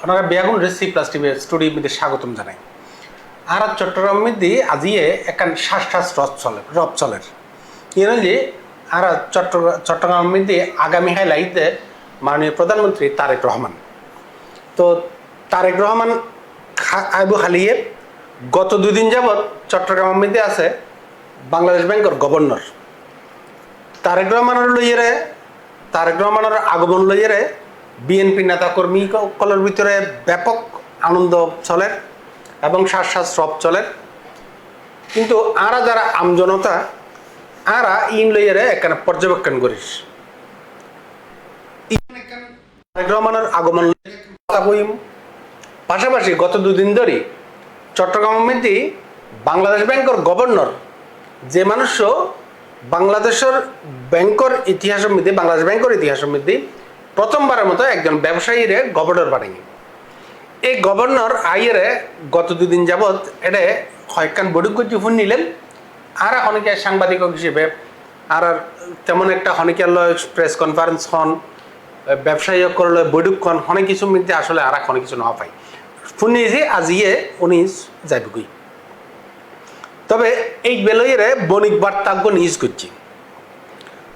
ওনারা বেগুন রেসি plus TV studio মধ্যে স্বাগতম জানাই। আর চট্টগ্রাম মধ্যে আজিয়ে একান শ্বাস রব চলের যে আর চট্টগ্রাম মধ্যে আগামী হাইলাইতে মাননীয় প্রধানমন্ত্রী তারেক রহমান। তো তারেক রহমান আইবু হালিয়ে গত 2 দিন যাবৎ চট্টগ্রামের মধ্যে আছে বাংলাদেশ ব্যাংকের গভর্নর তারেক রহমানের আগমন লইয়েরে বিএনপি নেতাকর্মী সকলের ভিতরে ব্যাপক আনন্দ চলে এবং শ্বাস রব চলে। কিন্তু আরা যারা আমজনতা আরা ইন লইয়েরে এখানে পর্যবেক্ষণ করিস তারেক রহমানের আগমন পাশাপাশি গত 2 দিন ধরে চট্টগ্রামের মধ্যে বাংলাদেশ ব্যাংকের গভর্নর যে মানুষ বাংলাদেশের ব্যাংকের ইতিহাসের মধ্যে বাংলাদেশ ব্যাংকের ইতিহাসের মধ্যে প্রথমবারের মতো একজন ব্যবসায়ীরে গভর্নর বানিয়ে এই গভর্নর আইয়েরে গত 2 দিন যাবৎ এটা কয়েকখান বৈঠক ফোন নিলেন। আর অনেকে সাংবাদিক হিসেবে আর তেমন একটা অনেকে প্রেস কনফারেন্স হন ব্যবসায়ী করলে বৈঠক হন অনেক কিছুর মধ্যে আসলে আর অনেক কিছু না পাই ফোন নিয়েছি আজিয়ে উনি যাইবই। তবে এই বেলইরে বণিক বার্তা নিউজ করছি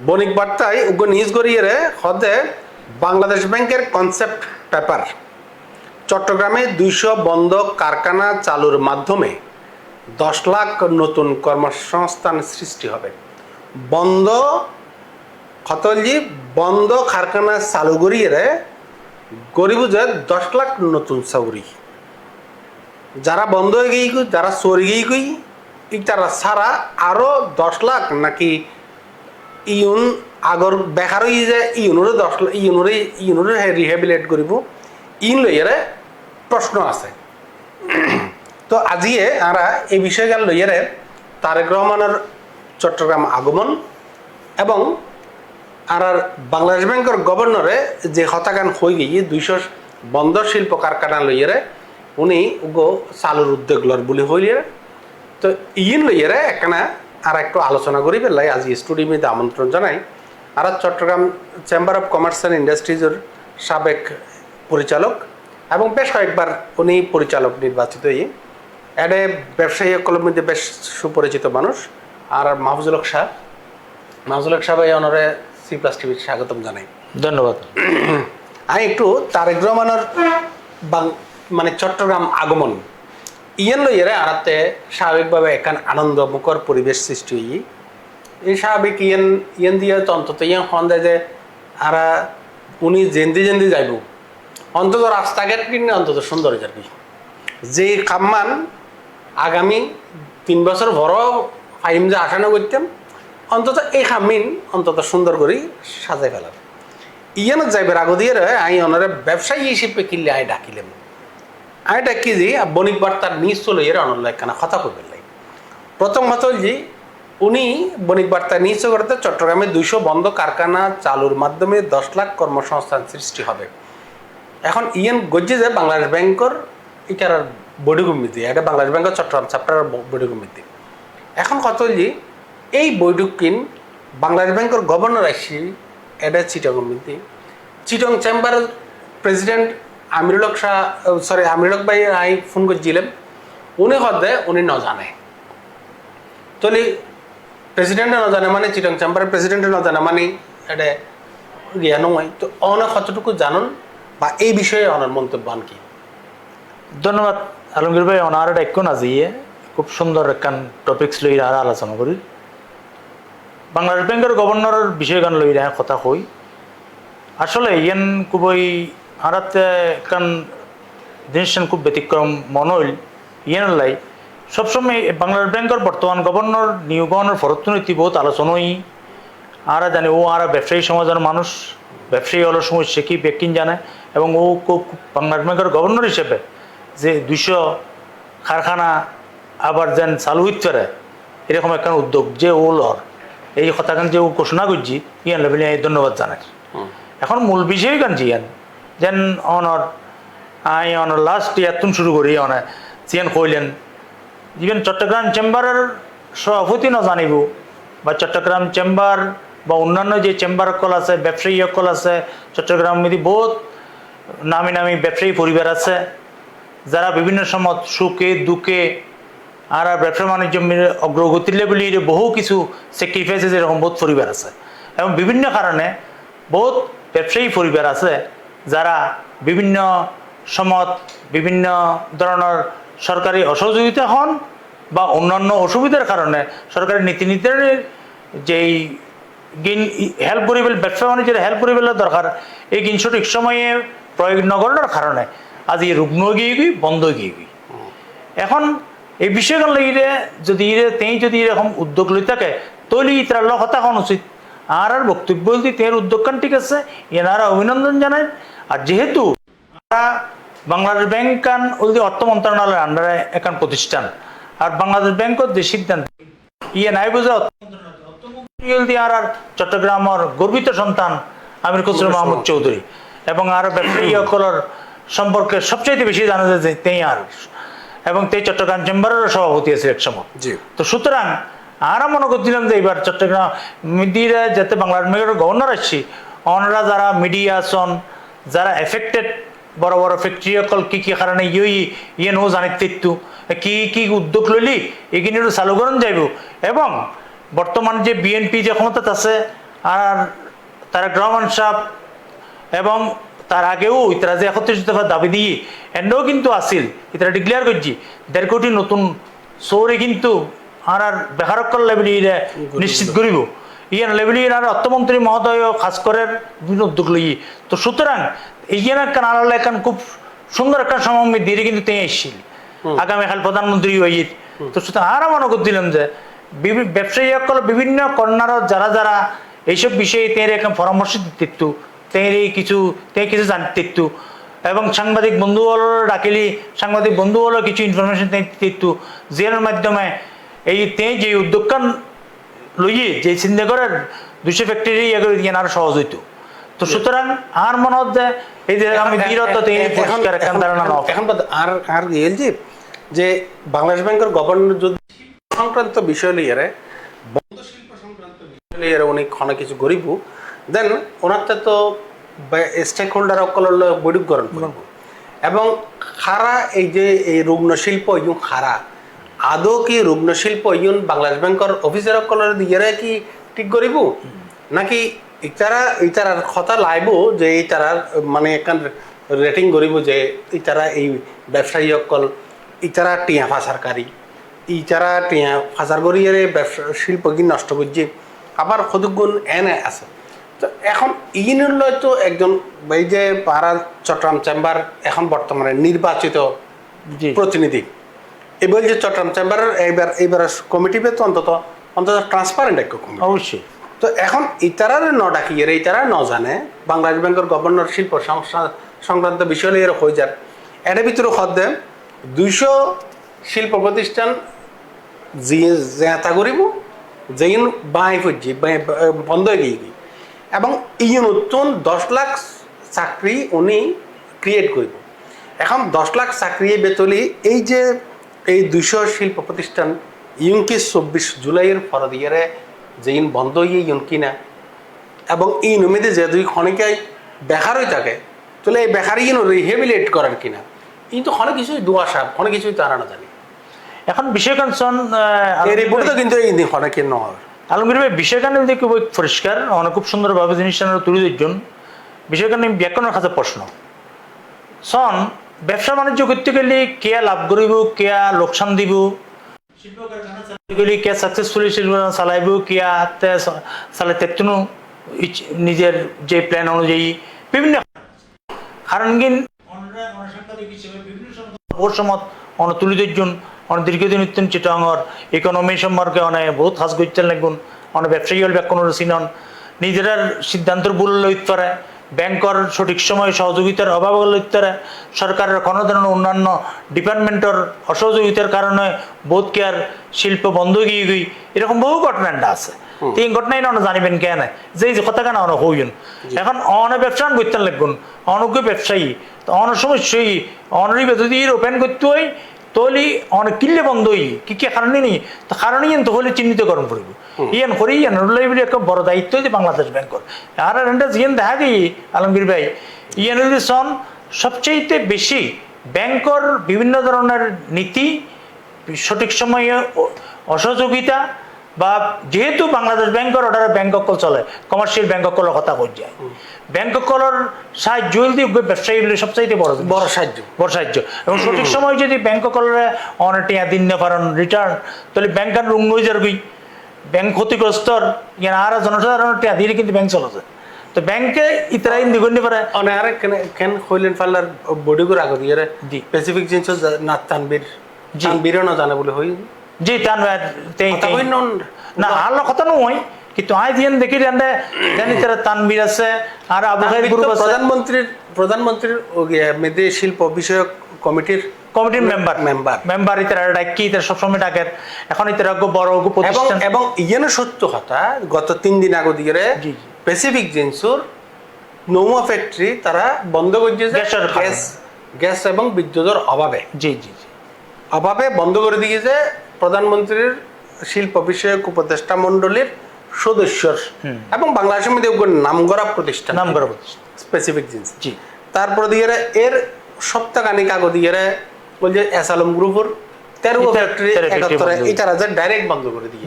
বণিক বার্তায় নিউজ করিয়ে হদে বাংলাদেশ ব্যাংকের কনসেপ্ট পেপার চট্টগ্রামে 200 বন্ধ কারখানা চালুর মাধ্যমে 10 লাখ নতুন কর্মসংস্থান সৃষ্টি হবে। বন্ধ কারখানা চালু করিয়ে গরিব 10 লাখ নতুন চাউরি যারা বন্ধ হয়ে গিয়ে যারা চরে গিয়ে তারা ছাড়া আরো 10 লাখ নাকি ইউন আগর বেকার হয়ে যায় ইউনুরে রিহেবিলেট করিব ইন লইয়ারে প্রশ্ন আছে। তো আজিয়ে আমরা এই বিষয়গাল লইয়ারে তারেক রহমানের চট্টগ্রাম আগমন এবং আর বাংলাদেশ ব্যাংকের গভর্নরে যে হতাকান হয়ে গিয়ে 200 বন্দর শিল্প কারখানা লইয়ারে উনি চালুর উদ্যোগ লর বলে হইলে। তো ইন লইয়ারে একখানা আর একটু আলোচনা করি পেলাই আজ স্টুডিও মধ্যে আমন্ত্রণ জানাই। আর Chattogram chamber of commerce and ইন্ডাস্ট্রিজের সাবেক পরিচালক এবং বেশ কয়েকবার উনি পরিচালক নির্বাচিত এডে ব্যবসায়ী সকলের মধ্যে বেশ সুপরিচিত মানুষ আর মাহফুজুল হক সাহেব এই অনারে সি প্লাস টিভির স্বাগতম জানাই। ধন্যবাদ। আমি একটু তারেক রহমানের মানে চট্টগ্রাম আগমন ইয়েন লইয়ারে আরাতে স্বাভাবিকভাবে এখান আনন্দমুখর পরিবেশ সৃষ্টি হই এই স্বাভাবিক ইয়েন দিয়ে তো অন্তত ইয়ে হন দেয় যে আরা উনি জেন্দি যাইব অন্তত রাস্তাঘাট কিনে অন্তত সুন্দর হয়ে যাবি যে কামমান আগামী 3 বছর বড় ফাইম যে আশা না করতাম অন্তত এই খামিন অন্তত সুন্দর করে সাজাই ফেলাম ইয়ানত যাইবার আগ দিয়ে আই অনারে ব্যবসায়ী হিসেবে কিনলে আই ডাকিলাম আই ডাকি যে বণিক বার্তার নিজ চলে এর অনল একখানা কথা কইবেন লাই। প্রথম কথা যে উনি বণিক বার্তা নিজ করতে চট্টগ্রামে 200 বন্ধ কারখানা চালুর মাধ্যমে 10 লাখ কর্মসংস্থান সৃষ্টি হবে। এখন ইয়েন গজ্জে যে বাংলাদেশ ব্যাংকের এটার বৈঠক কমিটি এটা বাংলাদেশ ব্যাংকের চট্টগ্রাম চ্যাপ্টারের বৈঠক কমিটি। এখন কথা যে এই বৈঠক কিন বাংলাদেশ ব্যাংকের গভর্নর আসি এটা চিটং কমিটি চিটং চেম্বারের প্রেসিডেন্ট আমিরুল হক ভাই আই ফোন করছিলাম উনি হদে উনি ন জানে তলি প্রেসিডেন্টে ন জানে মানে চিটং চেম্বারের প্রেসিডেন্টে ন জানে মানে এটা ইয়া নয়। তো অনেক কতটুকু জানুন বা এই বিষয়ে ওনার মন্তব্য কি? ধন্যবাদ আলমগীর ভাই। ওনার ডাক্য না যাইয়ে খুব সুন্দর একখান টপিক্স লই আর আলোচনা করি। বাংলাদেশ ব্যাংকের গভর্নরের বিষয়গান লই কথা কই আসলে ইয়েন খুবই আরাতে একখান জিনিস খুব ব্যতিক্রম মনে হইল ইয়েন লাই সবসময় বাংলাদেশ ব্যাংকের বর্তমান গভর্নর নিয়োগনের ফরতনীতি বহুত আলোচনা হই আর জানি ও আর ব্যবসায়ী সমাজের মানুষ ব্যবসায়ী হলো সমস্যা কি ব্যক্তিন জানে এবং ও খুব বাংলাদেশ ব্যাংকের গভর্নর হিসেবে যে 200 কারখানা আবার যেন চালু হইতে পারে এরকম একটা উদ্যোগ যে ও লর এই কথাখান যে ও ঘোষণা করছি ইয়ান লেভেলে ধন্যবাদ জানাই। এখন মূল বিষয় গান জিয়ান যেন অনর অনর লাস্ট ইয়াতুন শুরু করি অনে জিয়ান কইলেন ইভেন চট্টগ্রাম চেম্বারের সভাপতি না জানিব বা চট্টগ্রাম চেম্বার বা অন্যান্য যে চেম্বার সকল আছে ব্যবসায়ী সকল আছে চট্টগ্রাম মধ্যে বহুত নামি নামি ব্যবসায়ী পরিবার আছে, যারা বিভিন্ন সময় সুখে দুঃখে আর ব্যবসা বাণিজ্য অগ্রগতির লেভেলে বহু কিছু স্যাক্রিফাইসেস এরকম বহুত পরিবার আছে। এবং বিভিন্ন কারণে বহুত ব্যবসায়ী পরিবার আছে যারা বিভিন্ন সময় বিভিন্ন ধরনের সরকারি অসহযোগিতা হন বা অন্যান্য অসুবিধার কারণে সরকারি নীতি নির্ধারণের যেই গিন হেল্প করিবেল ব্যবসা বাণিজ্যের হেল্প করিবেলের দরকার, এই গিন সঠিক সময়ে প্রয়োগ নগরের কারণে আজ এই রুগ্ন গিয়ে গই বন্ধ গিয়ে গই। এখন এই বিষয়গুলো লাগিয়ে যদি যদি এরকম উদ্যোগ লই থাকে তৈলি তার কথা হন উচিত। আর বক্তব্য যদি তের উদ্যোগখান ঠিক আছে, এনারা অভিনন্দন জানায়। আর যেহেতু বাংলাদেশ ব্যাংক কান অর্থ মন্ত্রণালয়ের আন্ডারে একান প্রতিষ্ঠান, আর বাংলাদেশ ব্যাংকত যে সিদ্ধান্ত ইয়ে নাই বোঝা আর চট্টগ্রামের গর্বিত সন্তান আমির খসরু মাহমুদ চৌধুরী এবং আর ব্যবসায়ী সকলের সম্পর্কে সবচাইতে বেশি জানা যায় যে তেই আর এবং তেই চট্টগ্রাম চেম্বারের সভাপতি আছে এক সময়। তো সুতরাং আমরা মনে করছিলাম যে এবার চট্টগ্রাম মিডিয়া যাতে বাংলার মেয়র গভর্নর আসছি, ওনারা যারা মিডিয়া আছেন, যারা এফেক্টেড বড় বড় ফ্যাক্টরি সকল কি কি কারণে ইয়ে নো জানিত কি কি উদ্যোগ লইলি এগুলি চালু করুন যাইব। এবং বর্তমান যে বিএনপি যে ক্ষমতাত আছে আর তারেক রহমান সাহেব এবং তার আগেও ইতারা যে 31 দফা দাবি দিয়ে এন্ডও কিন্তু আসিল, ইতারা ডিক্লেয়ার করছি 1.5 কোটি নতুন সৌরে কিন্তু আর বেকারকর লেভেলি নিশ্চিত করিব। ইয়ান লেভেলি আর অর্থমন্ত্রী মহোদয় খাস করে বিভিন্ন উদ্যোগ লই। তো সুতরাং এইখান একটা আলাদা এখন খুব সুন্দর একটা সময় দিয়ে কিন্তু তিনি এসেছিল আগামীকাল প্রধানমন্ত্রী হইয়ে। তো সুতরাং আর মনে করছিলাম যে ব্যবসায়ী সকল বিভিন্ন কর্নার যারা যারা এইসব বিষয়ে তের এখন পরামর্শ দিত, কিছু জানিত এবং সাংবাদিক বন্ধু হল ডাকিলি সাংবাদিক বন্ধু হলো কিছু ইনফরমেশন দিত, যের মাধ্যমে এই যে উদ্যোগকান লইয়ে যে চিন্তা করার 200 ফ্যাক্টরি আরো সহজ হইতো। তো সুতরাং আর মনে হচ্ছে এই যে আমি এখন আর যে বাংলাদেশ ব্যাংকের গভর্নর যদি সংক্রান্ত বিষয় লিয়ে বন্ধ শিল্প সংক্রান্ত বিষয় লিয়ে উনি ক্ষণে কিছু গরিব দেন ওনার তো স্টেক হোল্ডার বৈঠক গ্রহণ করব এবং খারা এই যে এই রুগ্ন শিল্প ইউন খারা আদৌ কি রুগ্ন শিল্প ইউন বাংলাদেশ ব্যাংকের অফিসার সকলের দিয়ে কি ঠিক করিব নাকি ইতারার কথা লাইব যে ইতারার মানে এখান রেটিং করিব যে ইতারা এই ব্যবসায়ী সকল ইতারা টিয়া ফাঁসারকারী, ইতারা টিয়া ফাঁসার করিয়ে ব্যবসা শিল্প কি নষ্ট করছে, আবার কতগুণ এনে আছে। তো এখন ইউনিয়ন তো একজন এই যে পাড়া চট্টগ্রাম চেম্বার এখন বর্তমানে নির্বাচিত প্রতিনিধি এই বলছে চট্টগ্রাম চেম্বারের এইবার কমিটি তো অন্তত ট্রান্সপারেন্ট এক কমিটি অবশ্যই। তো এখন ইতারার ন ডাকিয়ে ইতারা ন জানে বাংলাদেশ ব্যাংকের গভর্নর শিল্প সংক্রান্ত বিষয় নিয়ে হয়ে যাক এটার ভিতরে হদ্দে 200 শিল্প প্রতিষ্ঠান জেতা করিব যেইন বাই ফুজি বন্ধ হয়ে গিয়ে এবং এই নতুন 10 লাখ চাকরি উনি ক্রিয়েট করব। এখন 10 লাখ চাকরি বেতলি এই যে এই 200 শিল্প প্রতিষ্ঠান ইউনকি 24 জুলাইয়ের পর দিয়ে যেইন বন্ধ হয়ে ইউন কিনা এবং এই নমিতে যে দুই ক্ষণিকায় বেকার হয়ে থাকে তাহলে এই বেকারি রিহেবিলিট করার কিনা কিন্তু অনেক কিছুই দুয়াশা অনেক কিছুই তারা না জানি। এখন বিষয় কাঞ্চন রিপোর্টে কিন্তু এই অনেকের নয় আলমগীর ভাই বিষয়খানে খুব পরিষ্কার অনেক খুব সুন্দরভাবে জিনিসটা তুলে দিচ্ছেন। বিষয়খানে ব্যাকরণের কাছে প্রশ্ন সন ব্যবসা বাণিজ্য করতে গেলে কে লাভ করিব কে লোকসান দিব, শিল্প কারখানা চালাতে গেলে কে সাকসেসফুলি শিল্প চালাইব কে চালাতে নিজের যে প্ল্যান অনুযায়ী বিভিন্ন কারণ তুলে দিচ্ছেন অনেক দীর্ঘদিন উত্তম চিটাঙর ইকোনমি সম্পর্কে অনেক বহুত হাস করতে লাগবেন অনেক ব্যবসায়ী হল ব্যাকরণ চিনন নিজেরা সিদ্ধান্তর ভুল লইতে পারে, ব্যাংকর সঠিক সময় সহযোগিতার অভাব লইতে পারে, সরকারের কোনো ধরনের অন্যান্য ডিপার্টমেন্টের অসহযোগিতার কারণে বোধ কেয়ার শিল্প বন্ধ গিয়ে গই এরকম বহু ঘটনাটা আছে। এই ঘটনাই না জানিবেন কেন যে কথা কেন অনেক হইন এখন অনেক ব্যবসা করতে লাগবেন অনেক ব্যবসায়ী তো অনেক সমস্যাই অনেক যদি ওপেন করতে হয় তলি অনেক কিনলে বন্ধ হই কি কি কারণে নি তো কারণে তো হলে চিহ্নিতকরণ করব ইয়ান করি ইয়ান বলে একটা বড় দায়িত্ব যে বাংলাদেশ ব্যাংকর আর এটা জিয়ান দেখা গিয়ে আলমগীর ভাই ইয়ান সন সবচেয়ে বেশি ব্যাংকর বিভিন্ন ধরনের নীতি সঠিক সময়ে অসহযোগিতা বা যেহেতু বাংলাদেশ ব্যাংকের অর্ডারে ব্যাংক অকল চলে কমার্শিয়াল ব্যাংক অকলের কথা কই যায় ব্যাংক অকলের সাহায্য দিয়ে ব্যবসায়ী সবচাইতে বড় সাহায্য এবং সঠিক সময় যদি ব্যাংক অকলের অনেক দিন না পারেন রিটার্ন তাহলে ব্যাংকার রুম হয়ে যাবে ব্যাংক ক্ষতিগ্রস্তর ইয়ান আর জনসাধারণের টিয়া দিলে কিন্তু ব্যাংক চলেছে তো ব্যাংকে ইতরা ইন্দি করতে পারে অনেক কেন হইলেন ফাল্লার বডিগুর আগে দিয়ে স্পেসিফিক জিনিস না তানবীরও না জানে বলে হই জি না আল্লাহ কথা নয় কিন্তু আই দিয়েন দেখি জানি তারা তানবীর আছে আর আবু খায়ের গ্রুপ আছে প্রধানমন্ত্রীর মেধে শিল্প বিষয়ক কমিটির মেম্বার ইতারা ডাকি ইতারা সবসময় ডাকের এখন ইতারা বড় প্রতিষ্ঠান এবং ইয়েন সত্য কথা গত 3 দিন আগে দিয়ে স্পেসিফিক জিনিসুর নৌমা ফ্যাক্টরি তারা বন্ধ করে দিয়েছে গ্যাস এবং বিদ্যুতের অভাবে অভাবে বন্ধ করে দিয়েছে প্রধানমন্ত্রীর শিল্প বিষয়ক উপদেষ্টা মন্ডলীর সদস্যর এবং বাংলাদেশের মধ্যে নামকরা প্রতিষ্ঠান স্পেসিফিক জিনিস তারপর দিয়ে এর সপ্তাহখানিক আগে দিয়ে বলছে এস আলম গ্রুপের 13 ফ্যাক্টরি 71 এটারা যে ডাইরেক্ট বন্ধ করে দিয়ে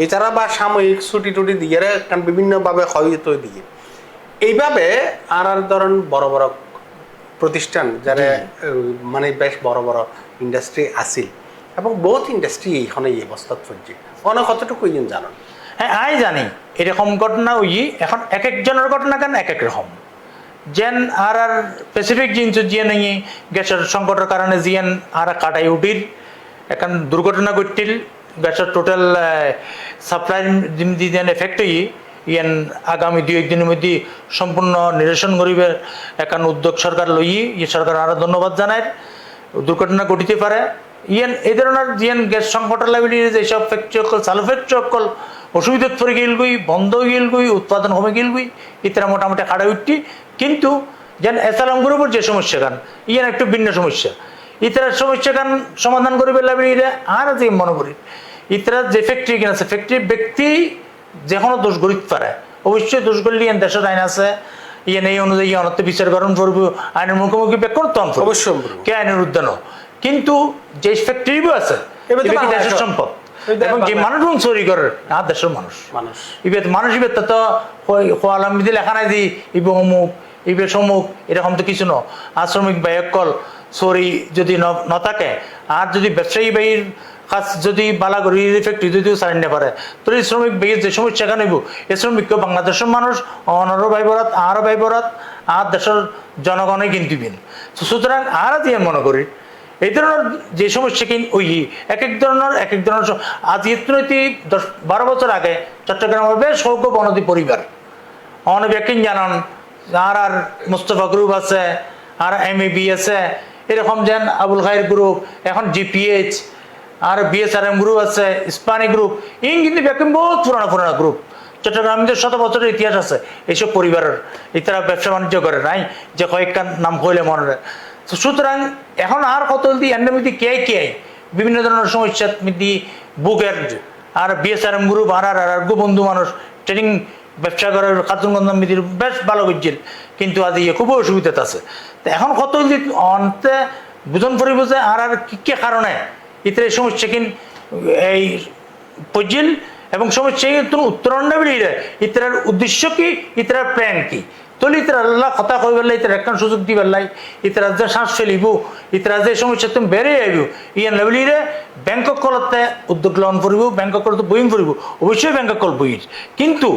এছাড়া বা সাময়িক ছুটি টুটি দিয়ে কারণ বিভিন্নভাবে ক্ষয়িত দিয়ে এইভাবে আর ধরেন বড় বড় প্রতিষ্ঠান যারা মানে বেশ বড় বড় ইন্ডাস্ট্রি আসিল এবং বহুত ইন্ডাস্ট্রি এইখানে এই অবস্থাত পড়ছে অনেক কতটুকু জানেন হ্যাঁ আই জানি এরকম ঘটনা ওই এখন এক একজনের ঘটনা কেন এক এক রকম যেন আর স্পেসিফিক জিনিস জিয়ে নেই গ্যাসের সংকটের কারণে জিয়েন আর কাটাই উঠির এখন দুর্ঘটনা ঘটিল গ্যাসের টোটাল সাপ্লাই যেন এফেক্ট হই ইয়ান আগামী 2-1 দিনের মধ্যে সম্পূর্ণ নিরসন করিবে এখন উদ্যোগ সরকার লই সরকার আরো ধন্যবাদ জানায় দুর্ঘটনা ঘটিতে পারে ইয়ান এই ধরনের জিয়ান গ্যাস সংকটের লাগি যেসব ফ্যাক্টরি অকল চালু ফ্যাক্টরি অকল অসুবিধাত পড়ে গেলগুই বন্ধ হয়ে গেলগুই উৎপাদন কমে গেলগুই ইতারা মোটামুটি খাড়া উঠটি কিন্তু যেন এসালাম গ্রুপের যে সমস্যা গান ইয়ান একটু ভিন্ন সমস্যা ইতারার সমস্যা গান সমাধান করিবে লাগবে আর যে মনে করি ইতারা যে ফ্যাক্টরি কিনা আছে ফ্যাক্টরি ব্যক্তি যে কোনো দোষ গরিত পারে অবশ্যই দোষ করলে ইয়ান দেশের আইন আছে ইয়ান এই অনুযায়ী অনত্য বিচার গ্রহণ করবো আইনের মুখোমুখি করতাম অবশ্যই কে আইনের উদ্যান কিন্তু যে ফ্যাক্টরিও আছে দেশের সম্পদ এবং যে মানুষ চুরি করে না দেশের মানুষ মানুষ ইবে তো আলম বিধি লেখা নাই দি ইবে অমুক ইবে সমুক এরকম তো কিছু ন আর শ্রমিক ব্যয়কল চুরি যদি ন থাকে আর যদি ব্যবসায়ী ব্যয়ীর কাজ যদি বালাগড়ি ফ্যাক্টরি যদিও চালিয়ে না পারে তো এই শ্রমিক ব্যয়ের যে সমস্যা কেন হইব এই শ্রমিককে বাংলাদেশের মানুষ অনর ভাই বরাত আরও ভাই বরাত আর দেশের জনগণে কিন্তু বিন সুতরাং আর দিয়ে মনে করি এই ধরনের যে সমস্যা কিন ওই এক এক ধরনের আজ ইতিমধ্যে 10-12 বছর আগে চট্টগ্রামের বেশ সৌক্য বনদী পরিবার অনেক ব্যক্তি জানান আর মুস্তফা গ্রুপ আছে আর MAB আছে এরকম যেন আবুল খায়ের গ্রুপ এখন GPH আর BSRM গ্রুপ আছে ইস্পানি গ্রুপ ইন কিন্তু ব্যক্তি বহুত পুরানো গ্রুপ চট্টগ্রামদের 100 বছরের ইতিহাস আছে এইসব পরিবারের এটারা ব্যবসা বাণিজ্য করে নাই যে কয়েকটা নাম কইলে মনে সুতরাং এখন আর কত এর মধ্যে কে বিভিন্ন ধরনের সমস্যার মধ্যে বুকের আর BSRM গ্রুপ আর বন্ধু মানুষ ট্রেনিং ব্যবসা করার খাতুনগঞ্জ মিদির বেশ ভালো বুঝছিল কিন্তু আজ খুব অসুবিধাতে আছে তো এখন কত অন্তে বুঝন পড়িব যে আর কি কারণে ইতরে সমস্যা কিন এই পজিল এবং সমস্যা উত্তরণ নেবে ইতরার উদ্দেশ্য কি ইতরার প্ল্যান কি তলি ইতরা আল্লাহ কথা কই বললে ইতরা একটা সুযোগ দি বললাই ইতরা যে শ্বাস ফেলিব ইতরা যে সমস্যা তুমি বেড়ে আইব ইয়ান লেভেলিরে ব্যাংকক কলতে উদ্যোগ গ্রহণ করিব ব্যাংকক কলতে বইম করিব অবশ্যই ব্যাংকক কল বইর কিন্তু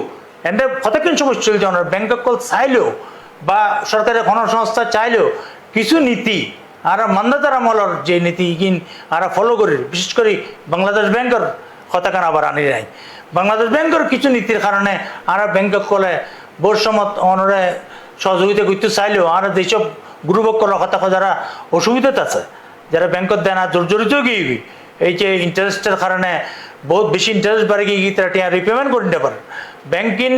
এন্ড কতক্ষণ সমস্যা চলছে আমার ব্যাংকক কল চাইলেও বা সরকারের কোনো সংস্থা চাইলেও কিছু নীতি আর মান্দাতার আমলের যে নীতি কিন আর ফলো করি বিশেষ করে বাংলাদেশ ব্যাংকের কথা কেন আবার আনি নাই বাংলাদেশ ব্যাংকের কিছু নীতির কারণে আর ব্যাংকক কলে বর্ষমত অনরে সহযোগিতা করতে চাইলেও আর যেসব গ্রুপক করার কথা যারা অসুবিধাতে আছে যারা ব্যাংকত দেয় না জড়িত গিয়ে এই যে ইন্টারেস্টের কারণে বহুত বেশি ইন্টারেস্ট বাড়ে গিয়ে তারা টিয়া রিপেমেন্ট করে নিতে পারে ব্যাংকিং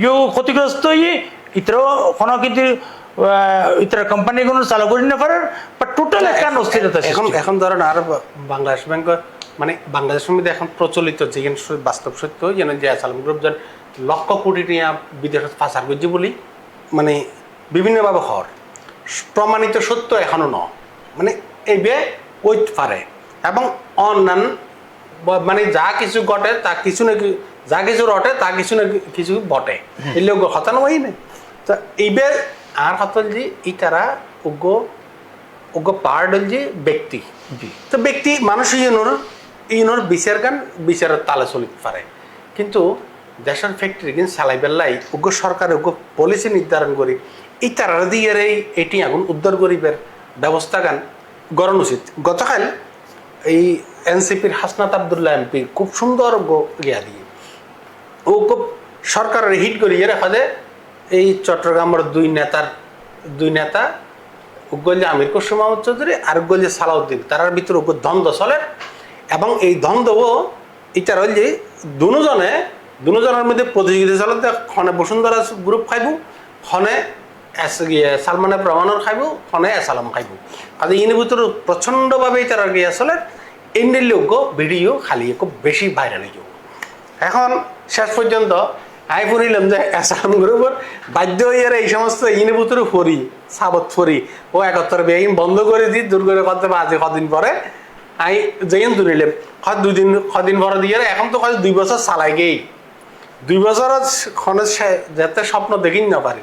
ইউ ক্ষতিগ্রস্ত হয়ে ইতরাও কোনো কিন্তু ইতরা কোম্পানিগুলো চালু করে নিতে পারে বা টোটাল একটা অস্থিরতা এখন ধরেন আর বাংলাদেশ ব্যাংক মানে বাংলাদেশের মধ্যে এখন প্রচলিত যে বাস্তব সত্য যেন যে আসালাম গ্রুপ যেন লক্ষ কোটি টাকা বিদেশে পাচার করছে বলি মানে বিভিন্নভাবে হওয়ার প্রমাণিত সত্য এখনো ন মানে এইবে কইতে পারে এবং অন্যান্য মানে যা কিছু ঘটে তা কিছু না যা কিছু রটে তা কিছু না কিছু বটে এই লোক হতানো হই না তো এইবে আর হতল যে ইতারা উগ্র উগ্র পার্ট হল যে ব্যক্তি তো ব্যক্তি মানুষ ইনোর বিচার গান বিচারের তালে চলিতে পারে কিন্তু দেশের ফ্যাক্টরি কিন্তু চালাই বেলাই উগ্র সরকার উগ্র পলিসি নির্ধারণ করি এই তারা দিয়ে এটি আগুন উদ্ধার করিবার ব্যবস্থা গান গড়ন উচিত গতকাল এই এনসিপির হাসনাত আবদুল্লাহ এমপি খুব সুন্দর ইয়া দিয়ে ও খুব সরকারের হিট করি রাখা যে এই চট্টগ্রামের দুই নেতা উগ্গল আমির খসরু মাহমুদ চৌধুরী আর উগ্গল সালাউদ্দিন তার ভিতরে উগ্র দ্বন্দ্ব চলে এবং এই দ্বন্দ্বও এটার হল যে দুজনের মধ্যে প্রতিযোগিতা চলে খনে বসুন্ধরা গ্রুপ খাইব খনে সালমানের প্রমাণর খাইব খনে এসালাম খাইব আর ইনি ভিতরে প্রচণ্ডভাবে তারা গিয়ে চলে এমনি লোক ভিডিও খালি খুব বেশি ভাইরাল হয়ে যাব এখন শেষ পর্যন্ত আই ফুরিলাম যে এসালাম গ্রুপের বাধ্য হয়ে এই সমস্ত ইনি ভিতরে ফরি সাবত ফরি ও 71 বেগিন বন্ধ করে দিই দূর করে করতে আজ কদিন পরে আই যেন দুনিলাম কদিন পরে দিয়ে এখন তো 2 বছর চালাই গেই 2 বছর খনে যাতে স্বপ্ন দেখিন না পারি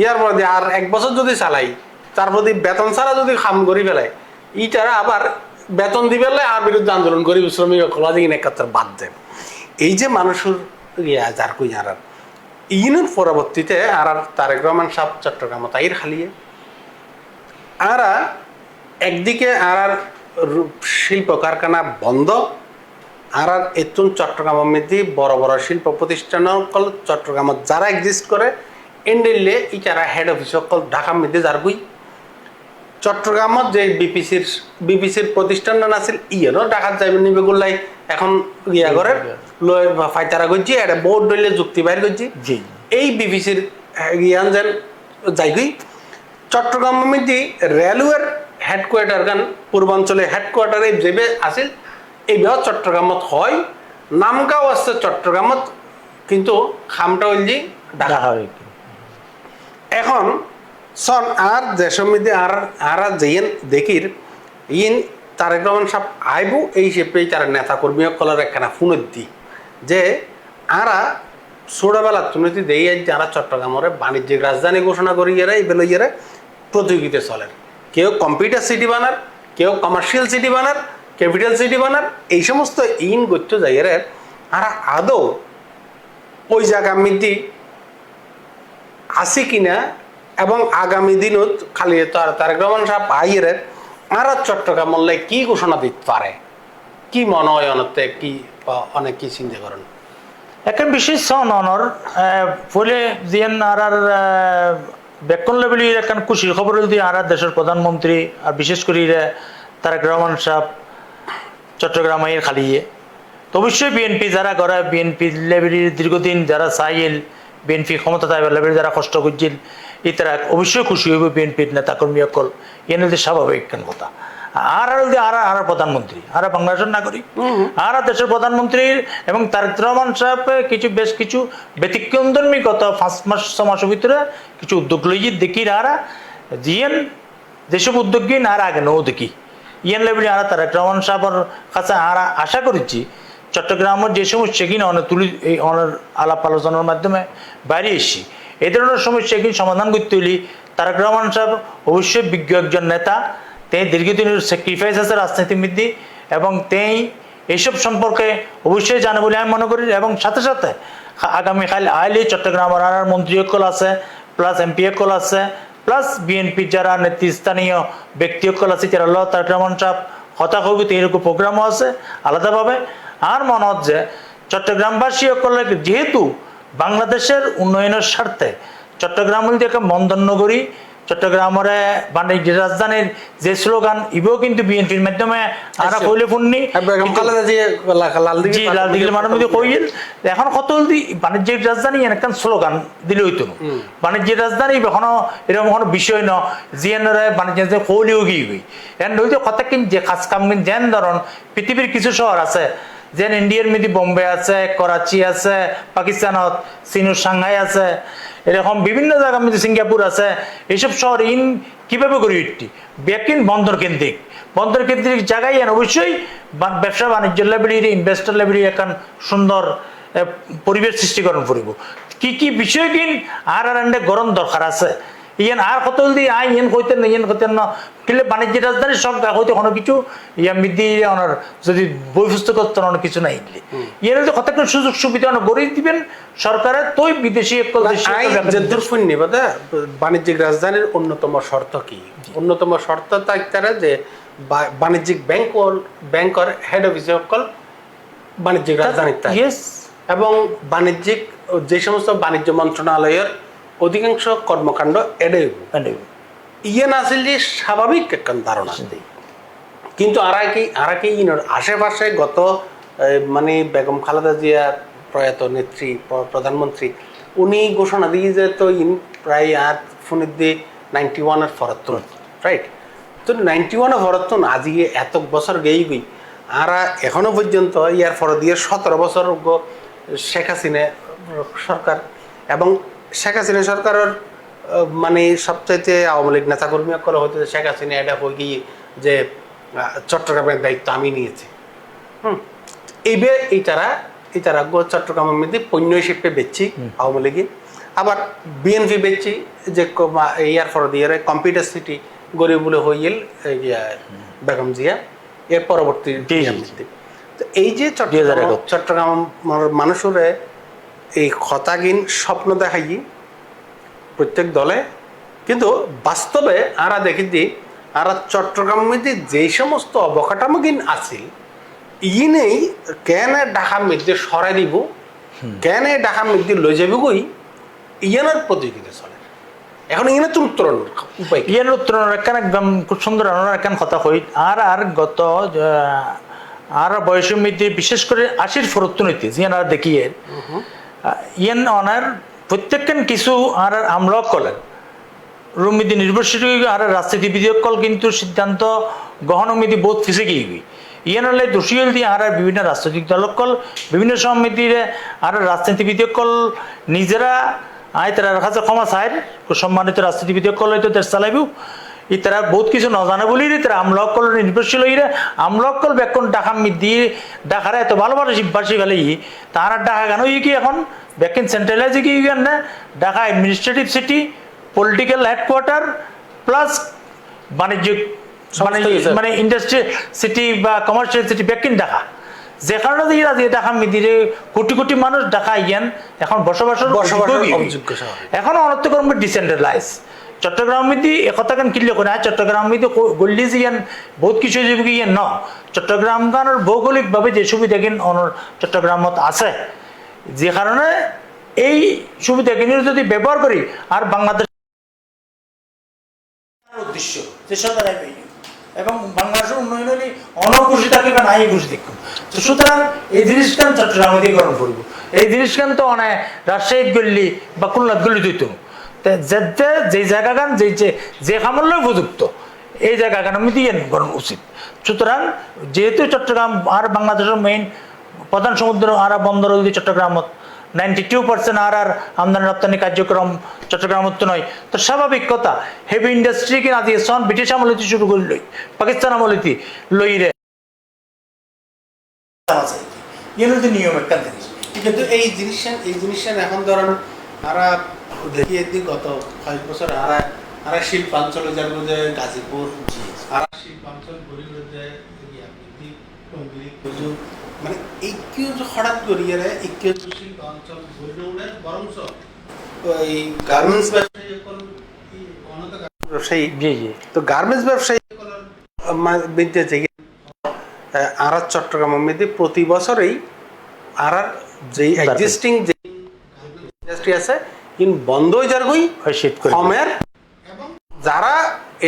ইয়ার পরে আর 1 বছর যদি চালাই তার প্রতি বেতন ছাড়া যদি খাম করি ফেলায় ইটারা আবার বেতন দিবে আর বিরুদ্ধে আন্দোলন করি শ্রমিক কলাদিন 71 বাদ দেন এই যে মানুষের যার কই আর ইউনিয়ন পরবর্তীতে আর তারেক রহমান সাহেব চট্টগ্রাম তাইর খালিয়ে আর একদিকে আর শিল্প কারখানা বন্ধ আর এতুন চট্টগ্রামের মধ্যে বড় বড় শিল্প প্রতিষ্ঠান চট্টগ্রামত যারা এক্সিস্ট করে এন্ডেলে ইটারা হেড অফিস সকল ঢাকার মধ্যে যার কই চট্টগ্রামত যে বিপিসির প্রতিষ্ঠান আছিল ইয়েরও ঢাকাত যাইবে নিবে গোল্লাই এখন ইয়া করে লয় ফাইতারা করছি এটা বোর্ড দলীয় যুক্তি বাইর করছি এই বিপিসির ইয়ান যেন যাইগই চট্টগ্রামের মধ্যে রেলওয়ের হেডকোয়ার্টার গান পূর্বাঞ্চলে হেডকোয়ার্টারে যেবে আছিল এইভাবে চট্টগ্রামত হয় নামগাঁও আছে চট্টগ্রামত কিন্তু খামটা হইল যে ঢাকা এখন সন আর দেশের মধ্যে আর যেন দেখির ইন তারেক রহমান সাহেব আইব এই হিসেবে তার নেতা কর্মী সকলের একখানা ফোনত দি যে আরা ছোটবেলা তুলনাতে দেই যারা চট্টগ্রামের বাণিজ্যিক রাজধানী ঘোষণা করি এরা এইবেলা ইয়েরা প্রতিযোগিতা চলেন কেউ কম্পিউটার সিটি বানার কেউ কমার্শিয়াল সিটি বানার ক্যাপিটাল সিটি বানার এই সমস্ত ইন গত্য জায়গায় আর আদৌ ওই জায়গার মধ্যে আছে কিনা এবং আগামী দিনত খালি তারেক রহমান সাহেব আইয়ের আর চট্টগ্রাম মল্লায় কি ঘোষণা দিতে পারে কি মনে হয় অনতে কি অনেক কি চিন্তা করেন এখন বিশেষ অনর ফলে জিয়ান আর বেকন লেভেলের এখন খুশির খবর দিয়ে আর দেশের প্রধানমন্ত্রী আর বিশেষ করে তারেক রহমান সাহেব চট্টগ্রাম আইয়ের খালিয়ে তো অবশ্যই বিএনপি যারা করে বিএনপি লেভেলের দীর্ঘদিন যারা চাইল বিএনপি ক্ষমতা তাইবার লেভেল যারা কষ্ট করছিল ইতারা অবশ্যই খুশি হইব বিএনপির নেতা কর্মী সকল এনে স্বাভাবিক কেন কথা আর আর প্রধানমন্ত্রী আর বাংলাদেশের নাগরিক আর দেশের প্রধানমন্ত্রীর এবং তারেক রহমান সাহেব বেশ কিছু ব্যতিক্রমধর্মী গত 5 মাস 6 মাসের ভিতরে কিছু উদ্যোগ লইয়ে দেখি আর জিএন যেসব উদ্যোগ গিয়ে আর আগে নও দেখি ইয়েন লেভেলে আর তারেক রহমান সাহেবের কাছে আর আশা করছি চট্টগ্রামের যে সমস্যা কিনা অনেক তুলি এই অনেক আলাপ আলোচনার মাধ্যমে বাইরে এসছি এই ধরনের সমস্যা কি সমাধান করতে হলে তারেক রহমান সাহেব অবশ্যই বিজ্ঞ একজন নেতা তিনি দীর্ঘদিনের স্যাক্রিফাইস আছে রাজনীতির মধ্যে এবং তিনি এইসব সম্পর্কে অবশ্যই জানে বলে আমি মনে করি এবং সাথে সাথে আগামীকাল আইলে চট্টগ্রামের আর মন্ত্রী সকল আছে প্লাস এমপি সকল আছে প্লাস বিএনপির যারা নেতৃস্থানীয় ব্যক্তি সকল আছে যারা তারেক রহমান সাহেব হতা হইব এরকম প্রোগ্রামও আছে আলাদাভাবে আর মনে হচ্ছে চট্টগ্রামবাসী সকলে যেহেতু বাংলাদেশের উন্নয়নের স্বার্থে চট্টগ্রাম থেকে বন্দর নগরী চট্টগ্রামের বাণিজ্য রাজধানীর যে স্লোগান ইবও কিন্তু বিএনপির মাধ্যমে আরা কইলে ফুননি লালদিঘির মানবী কইল এখন কত বাণিজ্যিক রাজধানী একটা স্লোগান দিলে হইতো না বাণিজ্যিক রাজধানী এখনো এরকম কোনো বিষয় ন জিএনরা বাণিজ্য কইলেও গিয়ে গই এন হইতো কথা কিন যে কাজ কাম যেন ধরন পৃথিবীর কিছু শহর আছে যেন ইন্ডিয়ার মধ্যে বোম্বে আছে করাচি আছে পাকিস্তানত চীনের সাংহাই আছে এরকম বিভিন্ন জায়গার মধ্যে সিঙ্গাপুর আছে এইসব শহর ইন কিভাবে গড়ে উঠতি ব্যাকিং বন্দর কেন্দ্রিক জায়গায় অবশ্যই ব্যবসা বাণিজ্য লেভেলের ইনভেস্টর লেভেলের এখন সুন্দর পরিবেশ সৃষ্টিকরণ করব কি বিষয় কিন আর গরম দরকার আছে ইয়ান আর কত যদি ইয়ান কইতেন না কিলে বাণিজ্য রাজধানীর সংখ্যা হইতে কোনো কিছু মিদি ওনার যদি বই পুস্তক অনেক কিছু নাই ইয়ান যদি কতক্ষণ সুযোগ সুবিধা গড়ে দিবেন সরকারের তোই বিদেশি বাণিজ্যিক রাজধানীর অন্যতম শর্ত কি অন্যতম শর্ত তারা যে বাণিজ্যিক ব্যাংকর হেড অফিস সকল বাণিজ্যিক রাজধানীর এবং বাণিজ্যিক যে সমস্ত বাণিজ্য মন্ত্রণালয়ের অধিকাংশ কর্মকাণ্ড ইয়ে না আসলে স্বাভাবিক একখান ধারণা কিন্তু আর কি আশেপাশে গত মানে বেগম খালেদা জিয়া প্রয়াত নেত্রী প্রধানমন্ত্রী উনি ঘোষণা দিয়ে যে তো প্রায় আর ফোনের দিয়ে 91-এর ফরত্তন রাইট তো 91-এর ফরত্তন আজকে এত বছর গেই গই আর এখনো পর্যন্ত ইয়ার ফর দিয়ে 17 বছর শেখ হাসিনা সরকার এবং শেখ হাসিনা সরকারের মানে সবচাইতে আওয়ামী লীগ নেতাকর্মী করা হতো শেখ হাসিনা এটা হয়ে গিয়ে যে চট্টগ্রামের দায়িত্ব আমি নিয়েছি এইবার এই তারা চট্টগ্রামের মধ্যে পণ্য শিল্পে বেচছি আওয়ামী লীগে আবার বিএনপি বেচছি যে ইয়ার ফর দিয়ে কম্পিউটার সিটি গরিব বলে হইল বেগম জিয়া এর পরবর্তী তো এই যে চট্টগ্রাম মানুষের এই হতাগিন স্বপ্ন দেখাই প্রত্যেক দলে কিন্তু বাস্তবে আরা দেখি যে আর চট্টগ্রাম মধ্যে যে সমস্ত অবকাঠামোগিন আছে ইনেই কেন ঢাকা মধ্যে সরাই দিব কেন ঢাকা মধ্যে লই যাবি গই ইয়ানোর প্রতিযোগিতা চলে এখন ইনে তো উত্তরণ উপায় ইয়ানোর উত্তরণ একদম খুব সুন্দর একখান কথা কই আর গত আর বয়সের মধ্যে বিশেষ করে 80-র ফরত্তনীতি জিয়ান আর দেখিয়ে ইয়ান অনার প্রত্যেকখান কিছু আর আমলক কলেন রুমিদি নির্ভরশীল আর রাজনীতিবিদ কল কিন্তু সিদ্ধান্ত গ্রহণ মিদি বোধ ফিসে গিয়ে ইয়ান হলে দোষী হল দিয়ে আর বিভিন্ন রাজনৈতিক দলকল বিভিন্ন সমিতির আর রাজনীতিবিদ কল নিজেরা তার কাছে ক্ষমা চায় সম্মানিত রাজনীতিবিদ কল হয়তো দেশ চালাইব তারা বহুত কিছু নজানে বলি তারা আমলক কল নির্ভরশীল আমলক কল বেকন ডাকা দিয়ে ডাকারা এত ভালোভাবে শিববাসী গেলে তারা ডাকা কেন কি এখন বেকেন সেন্ট্রালাইজ কি না Dhaka administrative city political headquarter plus বাণিজ্যিক মানে ইন্ডাস্ট্রি সিটি বা কমার্শিয়াল সিটি বেকিন ঢাকা যে কারণে ঢাকা মিদিরে কোটি কোটি মানুষ ঢাকা ইয়ান এখন বসবাসের এখন অনর্থকর্ম ডিসেন্ট্রালাইজ চট্টগ্রাম মিদি একথা কেন কিনলে করে চট্টগ্রাম মিদি গল্লি ইয়ান বহুত কিছু যাবে ইয়ান ন চট্টগ্রাম গানের ভৌগোলিকভাবে যে সুবিধা কিন চট্টগ্রামত আছে যে কারণে এই সুবিধাগুলি যদি ব্যবহার করি আর বাংলাদেশ উদ্দেশ্য যে সরকার এবং বাংলাদেশের উন্নয়ন হলে অনখুশি থাকে বা নাই খুশি দেখুন তো সুতরাং এই জিনিসখান চট্টগ্রামে গ্রহণ করবো এই জিনিসখান তো অনেক রাজশাহী গল্লি বা খুলনাথ গল্লি দিত যে জায়গাগান যে সামল্য উপযুক্ত এই জায়গাগান আমি দিয়ে গ্রহণ উচিত সুতরাং যেহেতু চট্টগ্রাম আর বাংলাদেশের মেইন প্রধান সমুদ্র আর বন্দর যদি চট্টগ্রামত 92% আর আমদানি রপ্তানি কার্যক্রম চট্টগ্রামত নয় তো স্বাভাবিক কথা হেভি ইন্ডাস্ট্রি কিনা দিয়ে সন ব্রিটিশ আমলতি শুরু করল পাকিস্তান আমলতি লইরে নিয়ম একটা জিনিস কিন্তু এই জিনিসটা এখন ধরেন আর দেখিয়ে দিই গত 5 বছর আর শিল্পাঞ্চলে যাবো যে গাজীপুর আর শিল্পাঞ্চল গড়িয়ে মানে একটু হঠাৎ করিয়ে একটু শিল্পাঞ্চল গড়িয়ে বরঞ্চ ওই গার্মেন্টস ব্যবসায়ী তো গার্মেন্টস ব্যবসায়ী আর চট্টগ্রামের মধ্যে প্রতি বছরেই আর যে এক্সিস্টিং যে ইন্ডাস্ট্রি আছে কিন্তু বন্ধ হয়ে যার গই কমের এবং যারা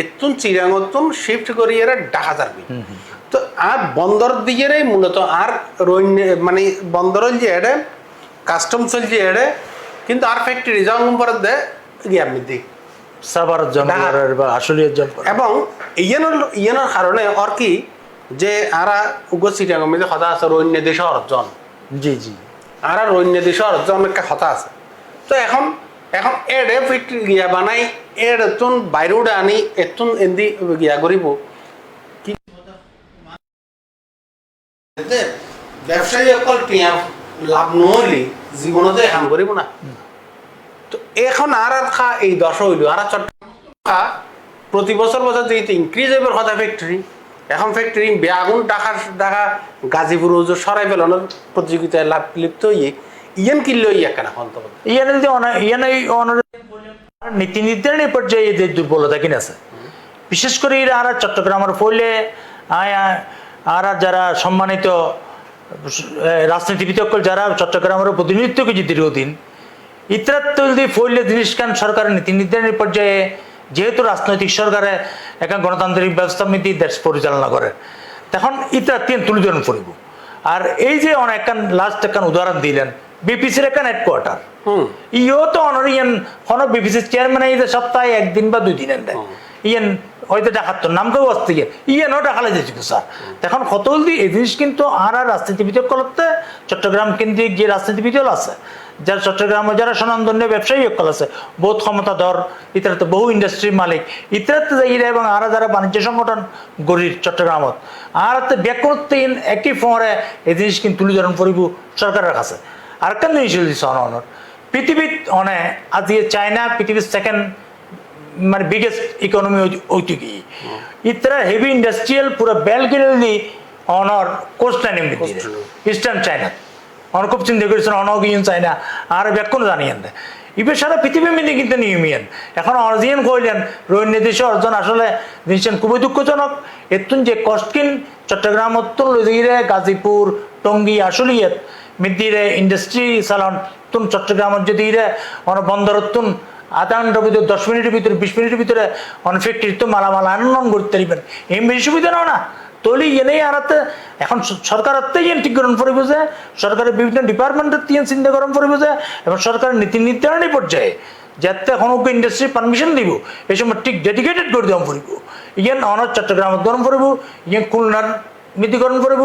এতুন চিরাঙ্গতুন শিফট করিয়ে ঢাকা যাবে তো আর বন্দর দিয়ে মূলত আর মানে বন্দর যে এড়ে কাস্টম চলছে এড়ে কিন্তু আর ফ্যাক্টরি যেমন পরে দেয় গিয়ে আপনি দিই এবং ইয়ানোর কারণে আর কি যে আরা উগো চিটাঙ্গের মধ্যে কথা আছে রৈন্য দেশে অর্জন আর রৈন্য দেশে অর্জন একটা কথা আছে তো এখন এডে ফ্যাক্টরি গিয়া বানাই এর এতুন বাইরেওটা আনি এতুন এন্দি গিয়া করিব কি ব্যবসায়ী অকল টিয়া লাভ নহলি জীবনতে কাম করিব না তো এখন আর খা এই 10 হইল আর চট্টগ্রাম প্রতি বছর বছর যেহেতু ইনক্রিজ হইবার কথা ফ্যাক্টরি এখন ফ্যাক্টরি বেআগুন ঢাকা গাজীপুর সরাই ফেলানোর প্রতিযোগিতায় লিপ্ত হইয়ে ইয়ান কিনলে কেন এখন তো ইয়ানে যদি নীতি নির্ধারণী পর্যায়ে এদের দুর্বলতা কিনা আছে বিশেষ করে আর চট্টগ্রামের ফলে আর যারা সম্মানিত রাজনীতিবিদ যারা চট্টগ্রামের প্রতিনিধিত্ব কিছু দীর্ঘদিন ইতরাত্তলি ফলে জিনিসখান সরকারের নীতি নির্ধারণী পর্যায়ে যেহেতু রাজনৈতিক সরকারে এখন গণতান্ত্রিক ব্যবস্থা নীতি দেশ পরিচালনা করে তখন ইতরাত্তি তুলে ধরুন করিব আর এই যে অনেক লাস্ট একখান উদাহরণ দিলেন বিপিসির একখান হেডকোয়ার্টার ইও তো অনরিয়ান কোনো বিপিসির চেয়ারম্যান এই যে সপ্তাহে একদিন বা 2 দিন দেয় ইয়ান হয়তো ডাকাত নামকেও আসতে গিয়ে ইয়ানও ডাকালে যেছিল স্যার তখন কতগুলি এই জিনিস কিন্তু আর রাজনীতিবিদ করতে চট্টগ্রাম কেন্দ্রিক যে রাজনীতিবিদ আছে যারা চট্টগ্রামে যারা স্বনামধন্য ব্যবসায়ী সকল আছে বহুত ক্ষমতাধর ইতারাতে বহু ইন্ডাস্ট্রির মালিক ইতারাতে যাইরা এবং আর যারা বাণিজ্য সংগঠন গড়ির চট্টগ্রামত আর ব্যাকুণত্বহীন একই ফোঁরে এই জিনিস কিন্তু তুলে ধরণ করিব সরকারের কাছে আর কেন জিনিস দিচ্ছে অনর পৃথিবীত অনেক আজি চায়না পৃথিবীর সেকেন্ড মানে বিগেস্ট ইকোনমি ওইটুকি ইতরা হেভি ইন্ডাস্ট্রিয়াল পুরো বেলগিরি অনর কোস্ট লাইন ইস্টার্ন চায়না অন খুব চিন্তা করেছেন অনগিয়ন চায়না আর ব্যাকুণ জানিয়েন ইবে সারা পৃথিবীর মধ্যে কিন্তু নিয়মিয়ান এখন অর্জিয়ান কইলেন রোহিণী দেশে অর্জন আসলে জিনিসেন খুবই দুঃখজনক এতুন যে কষ্টকিন চট্টগ্রাম উত্তর লজিরে গাজীপুর টঙ্গী আশুলিয়াত মিদ্দিরে ইন্ডাস্ট্রি সালন তুন চট্টগ্রামের যদি বন্দরতুন আধা ঘন্টার ভিতরে 10 মিনিটের ভিতরে 20 মিনিটের ভিতরে অনেক ফ্যাক্টরি তো মালামাল আনন্দ করতে পারবেন এই বেশি সুবিধা নাও না তলি এনেই আরাতে এখন সরকার ঠিক গ্রহণ করিব যে সরকারের বিভিন্ন ডিপার্টমেন্টের চিন্তা গ্রহণ করিব যে এবং সরকারের নীতি নির্ধারণী পর্যায়ে যাতে কোনো ইন্ডাস্ট্রি পারমিশন দিব এই সময় ঠিক ডেডিকেটেড করে দেওয়া করিব ইয়ান অনর চট্টগ্রামের গ্রহণ করিব ইয়ান খুলনার নীতি গ্রহণ করিব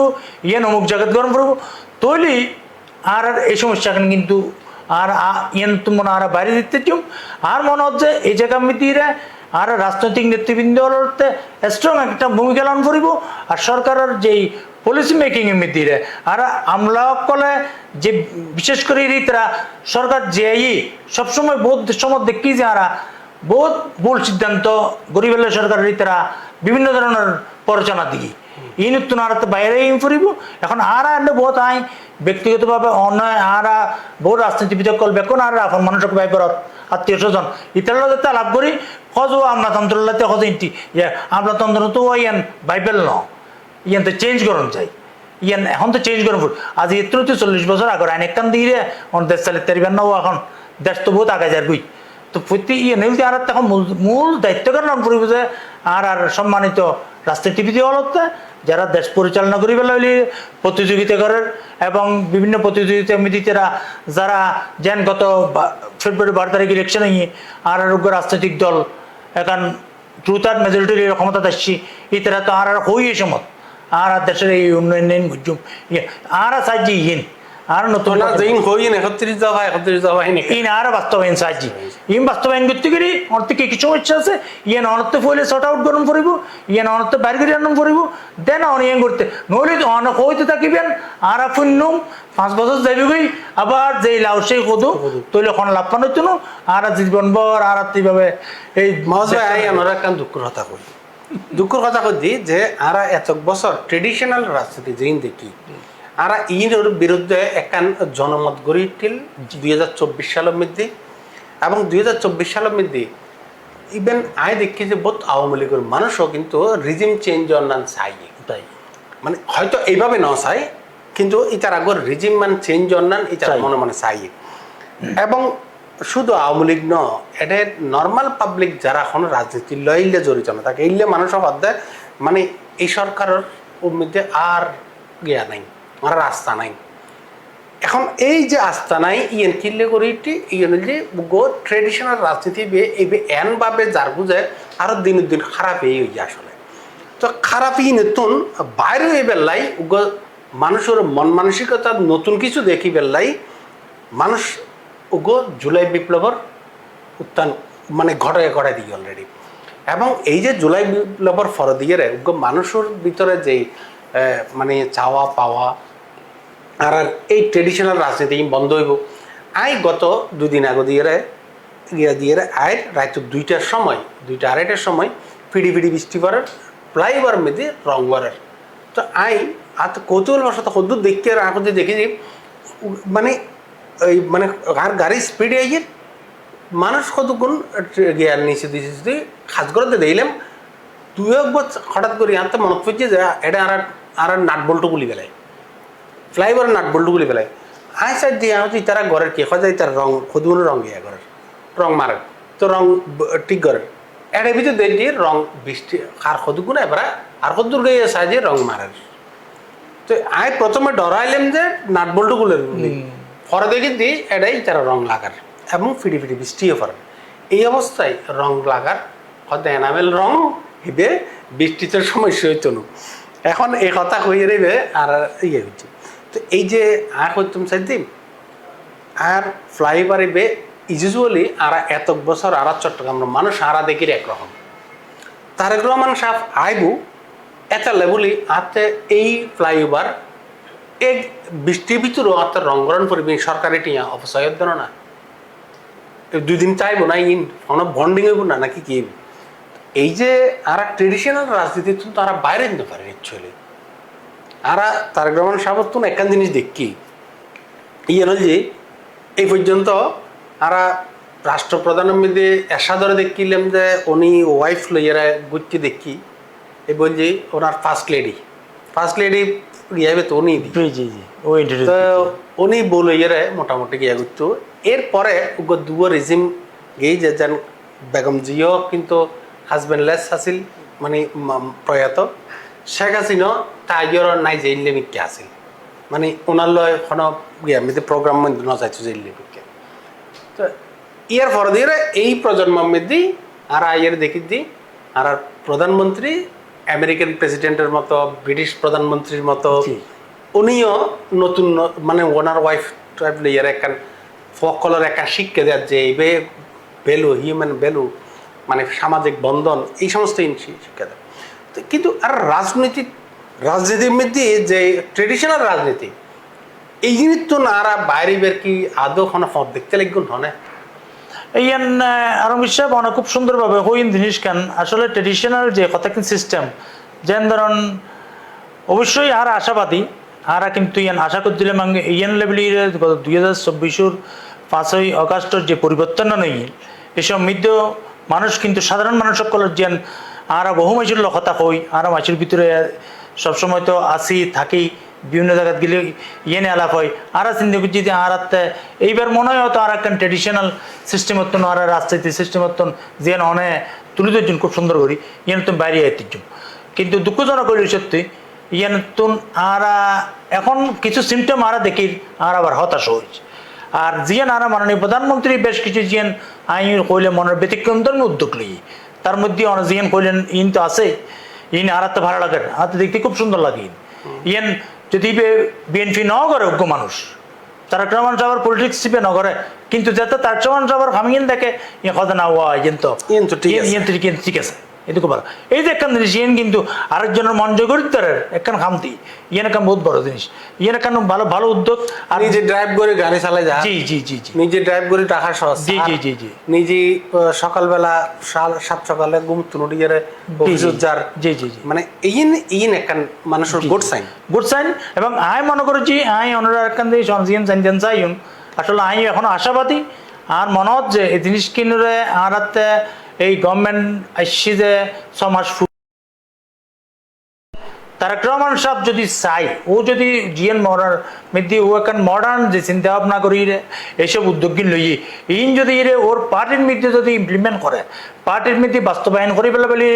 ইয়ান অমুক জায়গায় গ্রহণ করিব তৈলি আর এই সমস্যা কিন্তু আর ইয়ান তো মনে আর বাইরে দিতে চাও আর মনে হচ্ছে এই জায়গা মিতিরা আর রাজনৈতিক নেতৃবৃন্দতে স্ট্রং একটা ভূমিকা পালন করিব আর সরকারের যেই পলিসি মেকিং এর মিতিরে আর আমলা কলে যে বিশেষ করে তারা সরকার যেই সবসময় বহুত সময় দেখি যে আর বহুত ভুল সিদ্ধান্ত গরিবের সরকারের তারা বিভিন্ন ধরনের পরিচালনা দিকে এই নতুন আর বাইরে ফুরিব এখন আর আনলে বহুত আই ব্যক্তিগতভাবে অন্যায় আর বহু রাজনীতিবিদ করবে কোন আর আপন মানুষক বাইপরত আত্মীয় স্বজন ইতার যাতে লাভ করি হজও আমলাতন্ত্রতে হজ ইন্টি আমলাতন্ত্র তো ইয়ান বাইবেল ন ইয়ান তো চেঞ্জ করুন চাই ইয়ান এখন তো চেঞ্জ করুন আজ এত 40 বছর আগে আইন একখান দিয়ে দেশ চালিয়ে তারিবেন না এখন দেশ তো বহুত আগে যার গুই তো প্রতি ইয়ে নেই আর তখন মূল দায়িত্বকার নাম করিব যে আর সম্মানিত রাজনীতিবিদ হলতে যারা দেশ পরিচালনা করিবে লইলে প্রতিযোগিতা করার এবং বিভিন্ন প্রতিযোগিতা সমিতিরা যারা যেন গত ফেব্রুয়ারি 12 তারিখ ইলেকশনে আর আরোগ্য রাজনৈতিক দল এখন 2/3 মেজরিটির ক্ষমতা আসছি ইতারা তো আর হই এই সময় আর দেশের এই উন্নয়ন গুজুম আর সাহায্য ইন আর নতুন যেইন হইন 31 দফা ইন আর বাস্তবায়ন সাহায্য ইন বাস্তবায়ন করতে গেলে অর্থে কি কিছু সমস্যা আছে ইয়ান অনর্থে ফলে শর্ট আউট গরম করিব ইয়ান অনর্থে বাইরে করে আনন্দ করিব দেন অনিয়ন করতে নইলে অনেক হইতে থাকিবেন আর পুণ্যম 5 বছর যাইবই আবার যেই লাউ সেই কদু তৈলে এখন লাভ পান হইতো না আর জীবন বর আর এইভাবে এই মজা আই আমরা কান দুঃখের কথা কই যে আর এত বছর ট্রেডিশনাল রাজনীতি যেইন দেখি আর ইনের বিরুদ্ধে একখান জনমত গড়ে উঠিল 2024 সালের মধ্যে এবং 2024 সালের মধ্যে ইভেন আয় দেখি যে বহুত আওয়ামী লীগের মানুষও কিন্তু রিজিম চেঞ্জ অন্যান চাই তাই মানে হয়তো এইভাবে ন চাই কিন্তু ইতার আগর রিজিম মান চেঞ্জ অন্যান ইতার মনে মনে চাই এবং শুধু আওয়ামী লীগ ন এটা নর্মাল পাবলিক যারা এখন রাজনীতি লইলে জড়িত না থাকে এইলে মানুষও অধ্যায় মানে এই সরকারের মধ্যে আর গিয়া নাই আমার রাস্তা নাই এখন এই যে আস্থা নাই ইয়েন কিনলে করে ইয়েন যে গো ট্রেডিশনাল রাজনীতি এই এন ভাবে যার বুঝে আরো দিনের দিন খারাপ হয়ে আসলে তো খারাপই নতুন বাইরে এই বেলাই মানুষের মন মানসিকতা নতুন কিছু দেখি বেলাই মানুষ উগো জুলাই বিপ্লবের উত্থান মানে ঘটায় দিই অলরেডি। এবং এই যে জুলাই বিপ্লবের ফর দিয়ে মানুষের ভিতরে যে মানে চাওয়া পাওয়া আর এই ট্রেডিশনাল রাজনীতি বন্ধ হইব। আই গত 2 দিন আগে দিয়ে আয়ের রাত 2টার সময় 2:30টার সময় ফিডি বৃষ্টি পড়ার ফ্লাইওভার মেঝে রং করার। তো কৌতূহল বসত কদ্দূর দেখি আর এখন যে দেখেছি মানে ওই মানে আর গাড়ির স্পিডে আইয়ে মানুষ কতক্ষণ গিয়ার নিচে দিয়েছে খাস করতে দিলাম 2 বছর হঠাৎ করে আনতে মনে পড়ছে যে এটা আর নাট বল্টু গুলি গেলায় ফ্লাইওভার নাট বল্টু গুলি গেলায় সাইড দিয়ে হচ্ছে তারা ঘরের কে হয় তার রং কতগুলো রং গিয়া ঘরের রং মারে তো রং ঠিক করে এর ভিতরে দেখি রং বৃষ্টি আর কতগুলো এবার আর কতদূর গিয়ে সাইজে রং মারার। তো প্রথমে ডরাইলাম যে নাট বল্টু গুলো পরে দেখি দিই এটাই তারা রং লাগার এবং ফিডি বৃষ্টিও পড়ে। এই অবস্থায় রং লাগার হয়তো এনামেল রং হিবে বৃষ্টিতে সমস্যা হইতো না। এখন এই কথা কইয়ে রেবে আর ইয়ে হচ্ছে। তো এই যে আর করতাম চাইদিন আর ফ্লাইওভার ইবে ইউজুয়ালি আর এত বছর আর চট্টগ্রামের মানুষ আরা দেখি একরকম তারেক রহমান সাহেব আইবু এত লেবুলি আতে এই ফ্লাইওভার এক বৃষ্টির ভিতরেও আত্মার রংগরণ করবি সরকারি টিয়া অপচয় দেন না 2 দিন চাইবো না ইন কোনো বন্ডিং হইব না নাকি কি। এই যে আর ট্রেডিশনাল রাজনীতি তারা বাইরে নিতে পারে অ্যাকচুয়ালি আর তারেক রহমান সাহেব তো একখান জিনিস দেখি ইয়ে যে এই পর্যন্ত আর রাষ্ট্রপ্রধানের মধ্যে এসাদরে দেখিলাম যে উনি ওয়াইফ লইয়ারা গুচ্ছি দেখি এই বলছি ওনার ফার্স্ট লেডি গিয়াবে তো উনি তো উনি বলে ইয়ে মোটামুটি গিয়া করতো। এরপরে দুয়ো রিজিম গেই যে যেন বেগম জিও কিন্তু হাজব্যান্ডলেস আছিল মানে প্রয়াত শেখ হাসিনা তাইর নাই যে ইনলেমিককে আছিল মানে ওনার লয় কোনো ইয়ে মেয়েদের প্রোগ্রাম নজাইছো যে ইনলেমিককে। তো ইয়ার পর দিয়ে এই প্রজন্মের মধ্যে আর আইয়ের দেখি দিই আর প্রধানমন্ত্রী আমেরিকান প্রেসিডেন্টের মতো ব্রিটিশ প্রধানমন্ত্রীর মতো উনিও নতুন মানে ওনার ওয়াইফ টাইপ ইয়ার একটা ফকলের একটা শিক্ষা দেওয়ার যে এই ভ্যালু হিউম্যান ভ্যালু মানে সামাজিক বন্ধন এই সমস্ত শিক্ষা দেয়। কিন্তু আর রাজনীতির মধ্যে যে ট্রেডিশনাল রাজনীতি এই জিনিস তো না আর বাইরে বের কি আদৌ কোনো পথ দেখতে লাগবে না ইয়ান আরম হিসাব অনেক খুব সুন্দরভাবে হইন জিনিস কেন আসলে ট্রেডিশনাল যে কথা সিস্টেম যেন ধরুন অবশ্যই আর আশাবাদী আর কিন্তু ইয়ান আশা করছিলাম ইয়ান লেভেলের গত 2024 5ই আগস্টের যে পরিবর্তন নেই এসব মধ্য মানুষ কিন্তু সাধারণ মানুষ সকলের যেন আর বহু মাইসের কথা কই আর মাইসের ভিতরে সবসময় তো আসি থাকি বিভিন্ন জায়গায় গেলে ইয়ে আলাপ হয় আর চিন্তা করছি যে আর এইবার মনে হয় হয়তো আর একটা ট্রেডিশনাল সিস্টেম হতো আর রাজনীতি সিস্টেম হতো যে অনেক তুলে ধরছেন খুব সুন্দর করি ইয়ান তুমি বাইরে আইতেছ কিন্তু দুঃখজনক করি সত্যি ইয়ান তুন আর এখন কিছু সিমটম আর দেখি আর আবার হতাশ হয়েছে। আর জিয়ান আর মাননীয় প্রধানমন্ত্রী বেশ কিছু জিয়ান আইন কইলে মনের ব্যতিক্রম ধর্মী উদ্যোগ লই তার মধ্যে অনেক জিয়ান কইলেন ইন তো আছে ইন আর তো ভালো লাগে আর দেখতে খুব সুন্দর লাগে ইয়ান যদি বিএনপি ন করে অজ্ঞ মানুষ তারেক রহমান সাহেবের পলিটিক্স চিপে ন করে কিন্তু যাতে তারেক রহমান সাহেবের খামিন দেখে ইয়ে কথা না হওয়া ঠিক আছে এটুকু ভালো এই যে একখান জিনিস ইয়েন কিন্তু আরেকজনের মন জয় করতে পারে একখান খামতি ইয়েন একখান বহুত বড় জিনিস ইয়েন একখান ভালো উদ্যোগ আর নিজে ড্রাইভ করে গাড়ি চালায় যায় জি নিজে ড্রাইভ করে টাকা সহজ জি নিজে সকালবেলা 7 সকালে ঘুম তুলে গিয়ে অফিসে যার জি মানে ইয়েন একখান মানুষের গুড সাইন এবং আই মনে করছি আই অনারা একখান দিয়ে সনজিয়ান জানতেন চাইন আসলে আই এখন আশাবাদী আর মনে হচ্ছে এই জিনিস কিনে আর এই গভর্নমেন্ট আসছে যে 6 মাস তারেক রহমান সাহেব যদি চাই ও যদি জিএন মধ্যে ও এখন মডার্ন যে চিন্তা ভাবনা করি এইসব উদ্যোগী লই ইন যদি ওর পার্টির মধ্যে যদি ইমপ্লিমেন্ট করে পার্টির মধ্যে বাস্তবায়ন করে ফেলে বলে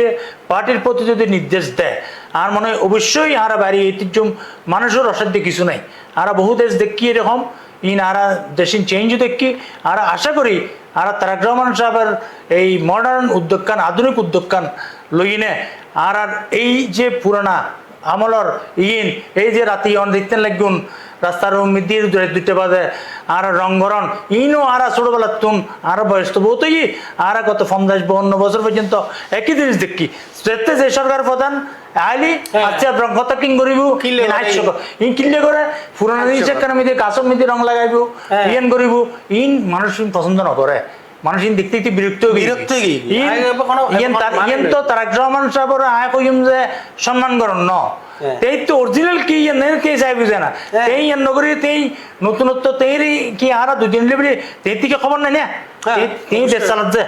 পার্টির প্রতি যদি নির্দেশ দেয় আর মনে হয় অবশ্যই আর বাইরে ঐতিহ্য মানুষের অসাধ্য কিছু নাই আর বহু দেশ দেখি এরকম ইন আর দেশিন চেঞ্জ দেখি আর আশা করি আর তারেক রহমান সাহেবের এই মডার্ন উদ্যোগকান আধুনিক উদ্যোগকান লইনে আর এই যে পুরানা আমলর ইন এই যে রাতি অন দেখতেন লাগুন রাস্তার মিদির দুইটা বাজে আর রংগরণ ইনো আর ছোটবেলার তুন আর বয়স তো বহুতই আর কত 50-52 বছর পর্যন্ত একই জিনিস দেখি যেতে যে সরকার প্রধান আইলি আচ্ছা রং কথা কিং করিব কিনলে করে পুরানো জিনিস একখানে মিদি কাঁচর মিদি রং লাগাইব ইয়েন করিব ইন মানুষ পছন্দ নকরে মানুষ দেখতে দেখতে বিরক্ত তো তারেক রহমান সাহেবের আয় কইম যে সম্মান করন ন তেই তো অরিজিনাল কি এর কে চাই বুঝে না তেই এর নগরী তেই নতুনত্ব তেই কি আর দুদিন লেবলি তেই থেকে খবর নাই না তেই দেশ চালাত যে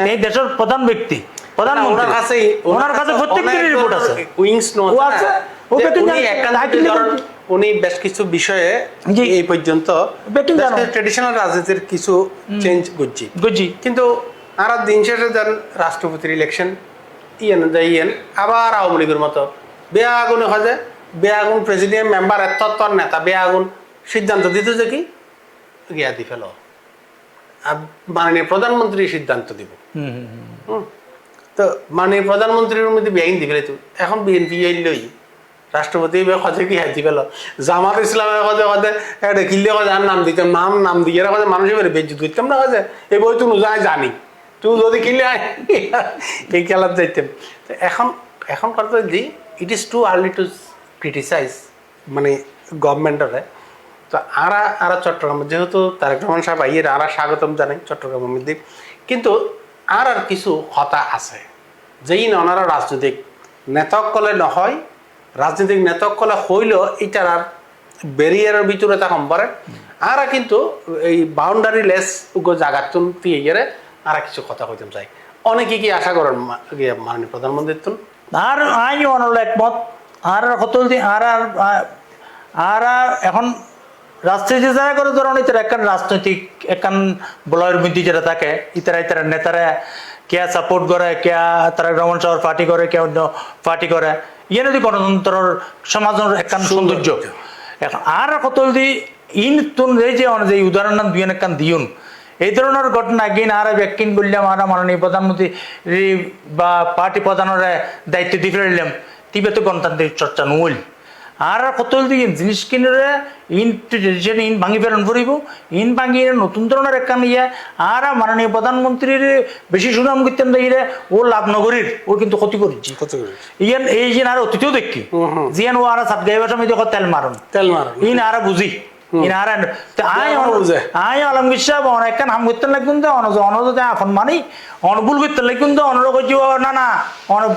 তেই দেশের প্রধান ব্যক্তি প্রধানমন্ত্রী ওনার কাছে প্রত্যেকটি রিপোর্ট আছে উইংস নো আছে উনি বেশ কিছু বিষয়ে এই পর্যন্ত ট্রেডিশনাল রাজনীতির কিছু চেঞ্জ গুজি কিন্তু আর দিন শেষে যান রাষ্ট্রপতির ইলেকশন ইয়েন আবার আওয়ামী লীগের মতো বেআগুন হজে বেআগুন প্রেসিডেন্ট মেম্বার এত নেতা বেআগুন সিদ্ধান্ত দিত যে কি গিয়া দি ফেল মাননীয় প্রধানমন্ত্রী সিদ্ধান্ত দিব তো মাননীয় প্রধানমন্ত্রীর মধ্যে বেআইন দি ফেলে এখন বিএনপি লই রাষ্ট্রপতি খজে কি হাতি পেল জামাত ইসলামের খজে খজে এটা কিনলে খজে আর নাম দিতাম নাম দিয়ে খজে মানুষের বেজ্জুত করতাম না খজে এই বই তুই যাই জানি তুই যদি কিনলে এই খেলার যাইতাম তো এখন কথা দি it is too early to criticize মানে গভর্নমেন্টরে তো আরা চট্টগ্রাম যেহেতু তারেক রহমান সাহেব আইয়ের আরা স্বাগতম জানাই চট্টগ্রামের মধ্যে কিন্তু আর কিছু হতা আছে যেই না ওনারা রাজনৈতিক নেতাকলে নহয় রাজনৈতিক নেতাকলে হইলেও এটার আর ব্যারিয়ারের ভিতরে তখন পরে আর কিন্তু এই বাউন্ডারি লেস জায়গাতুন দিয়ে গেলে আর কিছু কথা কইতাম চাই অনেকে কি আশা করেন মাননীয় প্রধানমন্ত্রীর তুন আর আই অনল একমত আর কত আর এখন রাজনীতি যারা করে ধরুন ইতারা একখান রাজনৈতিক একখান বলয়ের মধ্যে যেটা থাকে ইতারা নেতারা কে সাপোর্ট করে কে তারেক রহমান সাহেবের পার্টি করে কে অন্য পার্টি করে ইয়ে নদী গণতন্ত্রের সমাজের একখান সৌন্দর্য এখন আর কত যদি ইন তুন এই যে উদাহরণ নাম দুই একখান দিউন এই ধরনের ঘটনা গিন আর ব্যাকিন বললাম আর মাননীয় প্রধানমন্ত্রী বা পার্টি প্রধানের দায়িত্ব দিয়ে ফেললাম তিবে তো গণতান্ত্রিক চর্চা নইল আর কত জিনিস কিনে ট্রেডিশন ভাঙি ফেলন ফুরিব ভাঙি নতুন ধরনের একখান ইয়ে আর মাননীয় প্রধানমন্ত্রীর বেশি সুনাম করতেন দেখলে ও লাভ নগরীর ও কিন্তু ক্ষতি করেছি ইয়ান এই যে আর অতীতেও দেখি জিয়ান ও আর সাত গাই ভাষা মেয়েদের তেল মারন ইন আর বুঝি আলমগীর সাহেব একখান হাম করতেন লাগুন তো অনজ এখন মানি অনুভুল করতেন লাগুন তো অনর করছি না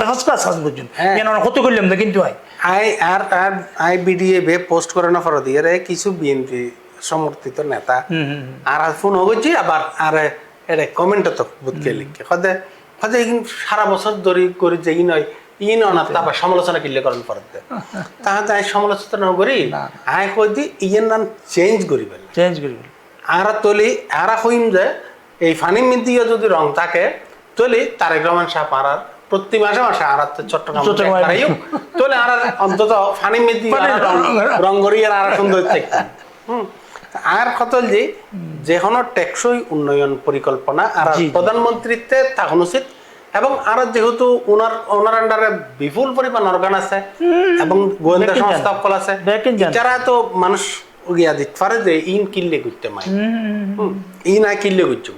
বেহস কাজ বুঝুন ক্ষতি করলাম না কিন্তু আই বিডিএ পোস্ট করে না ফরদ দিয়ে কিছু বিএনপি সমর্থিত নেতা আর ফোন হয়েছি আবার আর এটা কমেন্ট তো বুঝকে লিখে খদে সারা বছর ধরে করে যে নয় তারপর সমালোচনা কিনলে করেন ফরদ তাহলে আই সমালোচনা করি আই কই দি ইয়ের নাম চেঞ্জ করিবে আর তলি আর হইম যে এই ফানি মিদিও যদি রং থাকে তলি তারেক রহমান সাহেব আর প্রতি মাসে আর চট্টগ্রাম তাহলে আর অন্তত ফানি মিদি রং করি আর সুন্দর থাকতাম আর কত যে কোনো টেকসই উন্নয়ন পরিকল্পনা আর প্রধানমন্ত্রীত্বে থাকা উচিত এবং আর যেহেতু ওনার আন্ডারে বিপুল পরিমাণ অর্গান আছে এবং গোয়েন্দা সংস্থা আছে যারা তো মানুষ গিয়া দিতে পারে যে ইন কিনলে করতে মাই ইন আর কিনলে করছো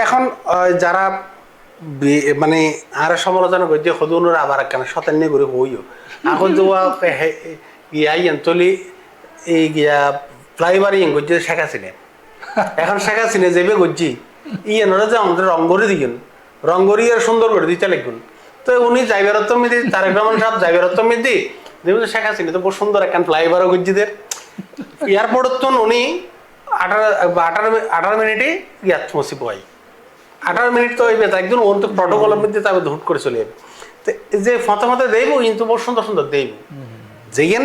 এখন যারা মানে আর সমালোচনা করছে সদুনের আবার একখানে শতান্য করে হইও এখন তো গিয়া তলি এই গিয়া ফ্লাইওভার ইয়ে করছে শেখ হাসিনা এখন শেখ হাসিনা যাবে করছি ইয়েনরা যে আমাদের রঙ্গরি দিয়েন রঙ্গরি আর সুন্দর করে দিতে লিখুন তো উনি জাইবেরত্ব মিদি তারেক রহমান সাহেব জাইবেরত্ব মিদি দেখুন শেখ হাসিনা তো বহু সুন্দর একখান ফ্লাইওভারও করছিদের এয়ারপোর্ট তো উনি 18 মিনিটে গিয়া মসি পাই 18 মিনিট তো হইবে একজন ওর তো প্রটোকলের মধ্যে তারপর হুট করে চলে যাবে তো যে ফতে দেব কিন্তু বহু সুন্দর সুন্দর দেব যেন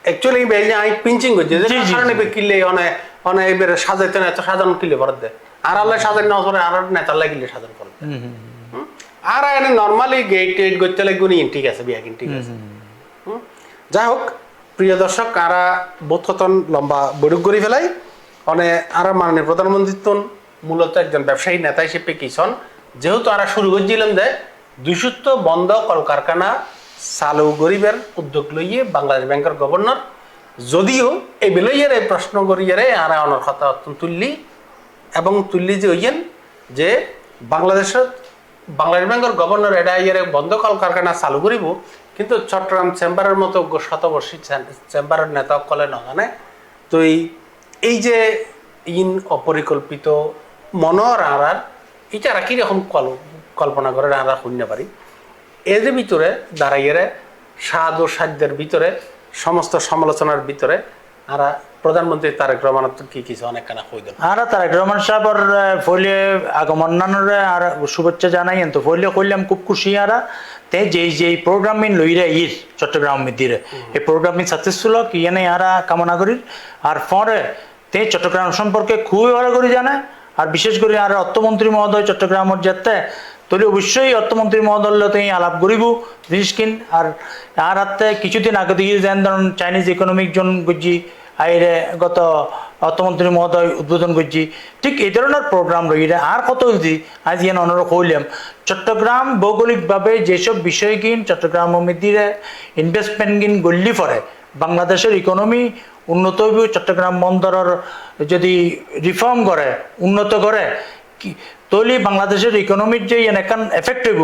অ্যাকচুয়ালি আমি পিঞ্চিং করছি যে কারণে কিনলে অনেক এবার সাজাইতে না এত সাজানো কিনলে ভরত দেয় আর আল্লাহ সাজান না করে আর নেতার লাগিলে সাজান করে আর এনে নর্মালি গেট করতে লাগবে নি ঠিক আছে বিয়া ঠিক আছে যাই হোক প্রিয় দর্শক আরা বোধকথন লম্বা বৈঠক করে ফেলাই অনে আর মাননীয় প্রধানমন্ত্রী মূলত একজন ব্যবসায়ী নেতা হিসেবে কিসন যেহেতু আরা শুরু করছিলাম যে 200 বন্ধ কলকারখানা চালু গরিবের উদ্যোগ লইয়ে বাংলাদেশ ব্যাংকের গভর্নর যদিও এই বিলইয়ারে প্রশ্ন করিয়ারে আর অনর কথা তুললি এবং তুললি যে ওইয়েন যে বাংলাদেশত বাংলাদেশ ব্যাংকের গভর্নর এটা ইয়ারে বন্ধ কল কারখানা চালু করিব কিন্তু চট্টগ্রাম চেম্বারের মতো শতবর্ষী চেম্বারের নেতা কলে নজানে তো এই যে ইন অপরিকল্পিত মনর আর এটা আর কিরকম কল্পনা করে আমরা শূন্য পারি এর ভিতরে দাঁড়াইয়েরে স্বাদ ও সাধ্যের ভিতরে সমস্ত সমালোচনার ভিতরে আরা প্রধানমন্ত্রী তারেক রহমান কি কিছু অনেক কানা হয়ে গেল আর তারেক রহমান সাহেবর ফলে আগমনানরে আর শুভেচ্ছা জানাই তো ফলে কইলাম খুব খুশি আরা তে যেই প্রোগ্রামিং লইরা ইর চট্টগ্রাম মিদিরে এই প্রোগ্রামিং সাকসেসফুল কি এনে আরা কামনা করি আর পরে তে চট্টগ্রাম সম্পর্কে খুবই ভালো করে জানে আর বিশেষ করে আর অর্থমন্ত্রী মহোদয় চট্টগ্রামের যেতে তাহলে অবশ্যই অর্থমন্ত্রী মহোদয় আলাপ করিব জিনিস কিন আর আর হাতে কিছুদিন আগে দিয়ে যেন ধরুন চাইনিজ ইকোনমিক জোন গুজি আইরে গত অর্থমন্ত্রী মহোদয় উদ্বোধন করছি ঠিক এই ধরনের প্রোগ্রাম রইলে আর কত যদি আজ ইয়ান অনুরোধ হইলাম চট্টগ্রাম ভৌগোলিকভাবে যেসব বিষয় কিন চট্টগ্রাম মধ্যে ইনভেস্টমেন্ট কিন গল্লি পরে বাংলাদেশের ইকোনমি উন্নত হইব চট্টগ্রাম বন্দরের যদি রিফর্ম করে উন্নত করে তাহলে বাংলাদেশের ইকোনমির যে এখান এফেক্ট হইব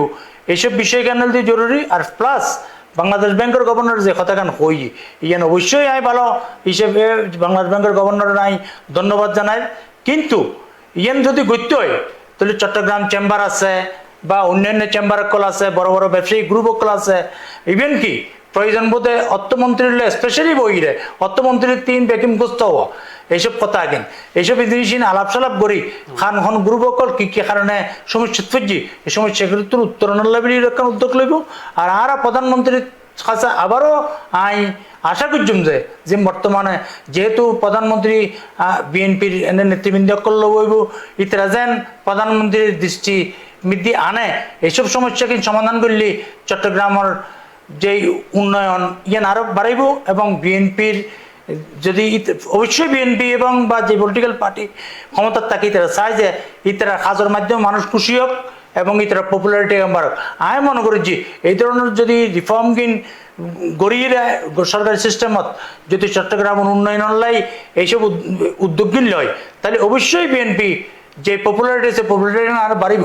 এইসব বিষয় কেন জরুরি আর প্লাস বাংলাদেশ ব্যাংকের গভর্নর যে কথাখান হই ইয়ান অবশ্যই আমি ভালো হিসেবে বাংলাদেশ ব্যাংকের গভর্নর আমি ধন্যবাদ জানাই কিন্তু ইয়ান যদি গত্য হয় তাহলে চট্টগ্রাম চেম্বার আছে বা অন্যান্য চেম্বার কল আছে বড় বড় ব্যবসায়িক গ্রুপ কল আছে ইভেন কি প্রয়োজন বোধে অর্থমন্ত্রীর স্পেশালি বইরে অর্থমন্ত্রীর 3 বেকিম গুস্ত হওয়া এইসব কথা আগেন এইসব জিনিস আলাপ সালাপ করি খান খন গ্রুপ কল কি কি কারণে সমস্যা ফুজি এই সমস্যাগুলোর উত্তরণের লাভের একটা উদ্যোগ লইব আর আর প্রধানমন্ত্রীর কাছে আবারও আই আশা করছুম যে বর্তমানে যেহেতু প্রধানমন্ত্রী বিএনপির এনে নেতৃবৃন্দ করল বইব ইতরা যেন প্রধানমন্ত্রীর দৃষ্টি বৃদ্ধি আনে এইসব সমস্যাকে সমাধান করলে চট্টগ্রামের যে উন্নয়ন ইয়ান আরো বাড়াইব এবং বিএনপির যদি অবশ্যই বিএনপি এবং বা যে পলিটিক্যাল পার্টি ক্ষমতার থাকে তারা চায় যে ইতারা কাজের মাধ্যমে মানুষ খুশি হোক এবং ইতারা পপুলারিটি বাড়ক আমি মনে করি যে এই ধরনের যদি রিফর্ম কিন গড়িয়ে সরকারি সিস্টেমত যদি চট্টগ্রামের উন্নয়ন লাই এইসব উদ্যোগ লয় তাহলে অবশ্যই বিএনপি যে পপুলারিটি আছে পপুলারিটি আরো বাড়িব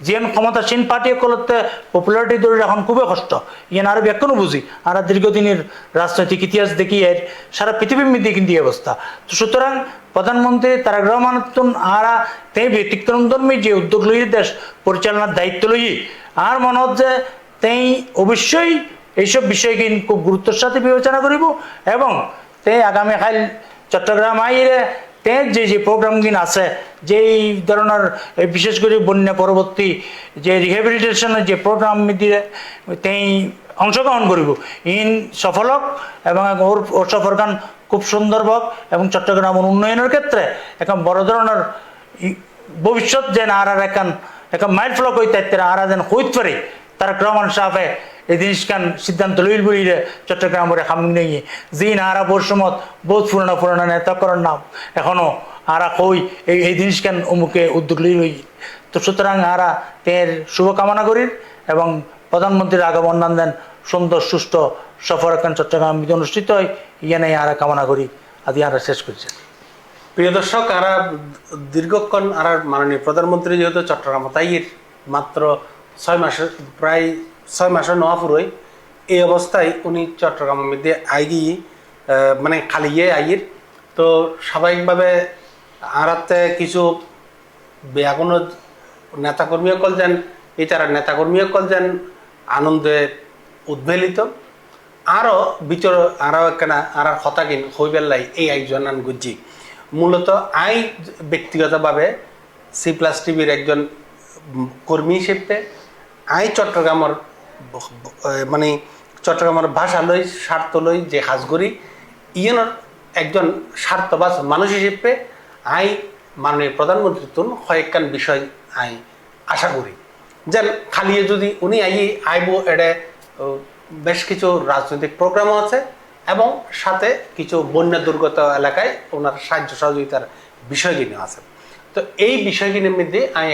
যেন ক্ষমতাসীন পার্টি করতে পপুলারিটি ধরে এখন খুবই কষ্ট ইয়ান আরো ব্যাখ্যানো বুঝি আর দীর্ঘদিনের রাজনৈতিক ইতিহাস দেখি এর সারা পৃথিবীর মধ্যে কিন্তু এই অবস্থা তো সুতরাং প্রধানমন্ত্রী তারেক রহমান আরা তে ব্যতিক্রমধর্মী যে উদ্যোগ লই দেশ পরিচালনার দায়িত্ব লই আর মনে হচ্ছে তেই অবশ্যই এইসব বিষয় কিন্তু খুব গুরুত্বের সাথে বিবেচনা করিব এবং তে আগামীকাল চট্টগ্রাম আইরে তে যে প্রোগ্রামগুলো আছে যেই ধরনের বিশেষ করে বন্যা পরবর্তী যে রিহেবিলিটেশনের যে প্রোগ্রাম দিয়ে তেই অংশগ্রহণ করিব ইন সফল হোক এবং ওর সফরখান খুব সুন্দর হোক এবং চট্টগ্রামের উন্নয়নের ক্ষেত্রে এখন বড় ধরনের ভবিষ্যৎ যেন আর এখন মাইল ফলক হইতে আর যেন হইতে পারে তারেক রহমান সাহেবে এই জিনিসখান সিদ্ধান্ত লইল বলিলে চট্টগ্রামের সামনে নিয়ে যে নারা বর্ষমত বহুত পুরোনো নেতা করার নাম এখনো আরা কই এই জিনিসখান অমুকে উদ্যোগ লই তো সুতরাং আরা তের শুভকামনা করি এবং প্রধানমন্ত্রীর আগমন দেন সুন্দর সুস্থ সফর এখন চট্টগ্রাম অনুষ্ঠিত হয় ইয়ানে আরা কামনা করি আদি আরা শেষ করছে প্রিয় দর্শক আরা দীর্ঘক্ষণ আর মাননীয় প্রধানমন্ত্রী যেহেতু চট্টগ্রাম তাইয়ের মাত্র 6 মাসের প্রায় 6 মাসের নওয়াপুরই এই অবস্থায় উনি চট্টগ্রামের মধ্যে আইগি মানে খালিয়ে আইয়ের তো স্বাভাবিকভাবে আরাতে কিছু বেয়াগুনো নেতাকর্মী কল যেন এই তারা নেতাকর্মী কল যেন আনন্দে উদ্বেলিত আরও বিচর আরও একখানা আর হতাকিন হইবেলাই এই একজন গুজ্জি মূলত আই ব্যক্তিগতভাবে C+TVর একজন কর্মী হিসেবে আই চট্টগ্রামের মানে চট্টগ্রামের ভাষা লই স্বার্থ লই যে কাজ করি ইয়েনের একজন স্বার্থবাজ মানুষ হিসেবে আই মাননীয় প্রধানমন্ত্রী তুন কয়েকখান বিষয় আই আশা করি যেন খালিয়ে যদি উনি আইব এডে বেশ কিছু রাজনৈতিক প্রোগ্রামও আছে এবং সাথে কিছু বন্যা দুর্গত এলাকায় ওনার সাহায্য সহযোগিতার বিষয়গুলি আছে তো এই বিষয়গুলির মধ্যে আমি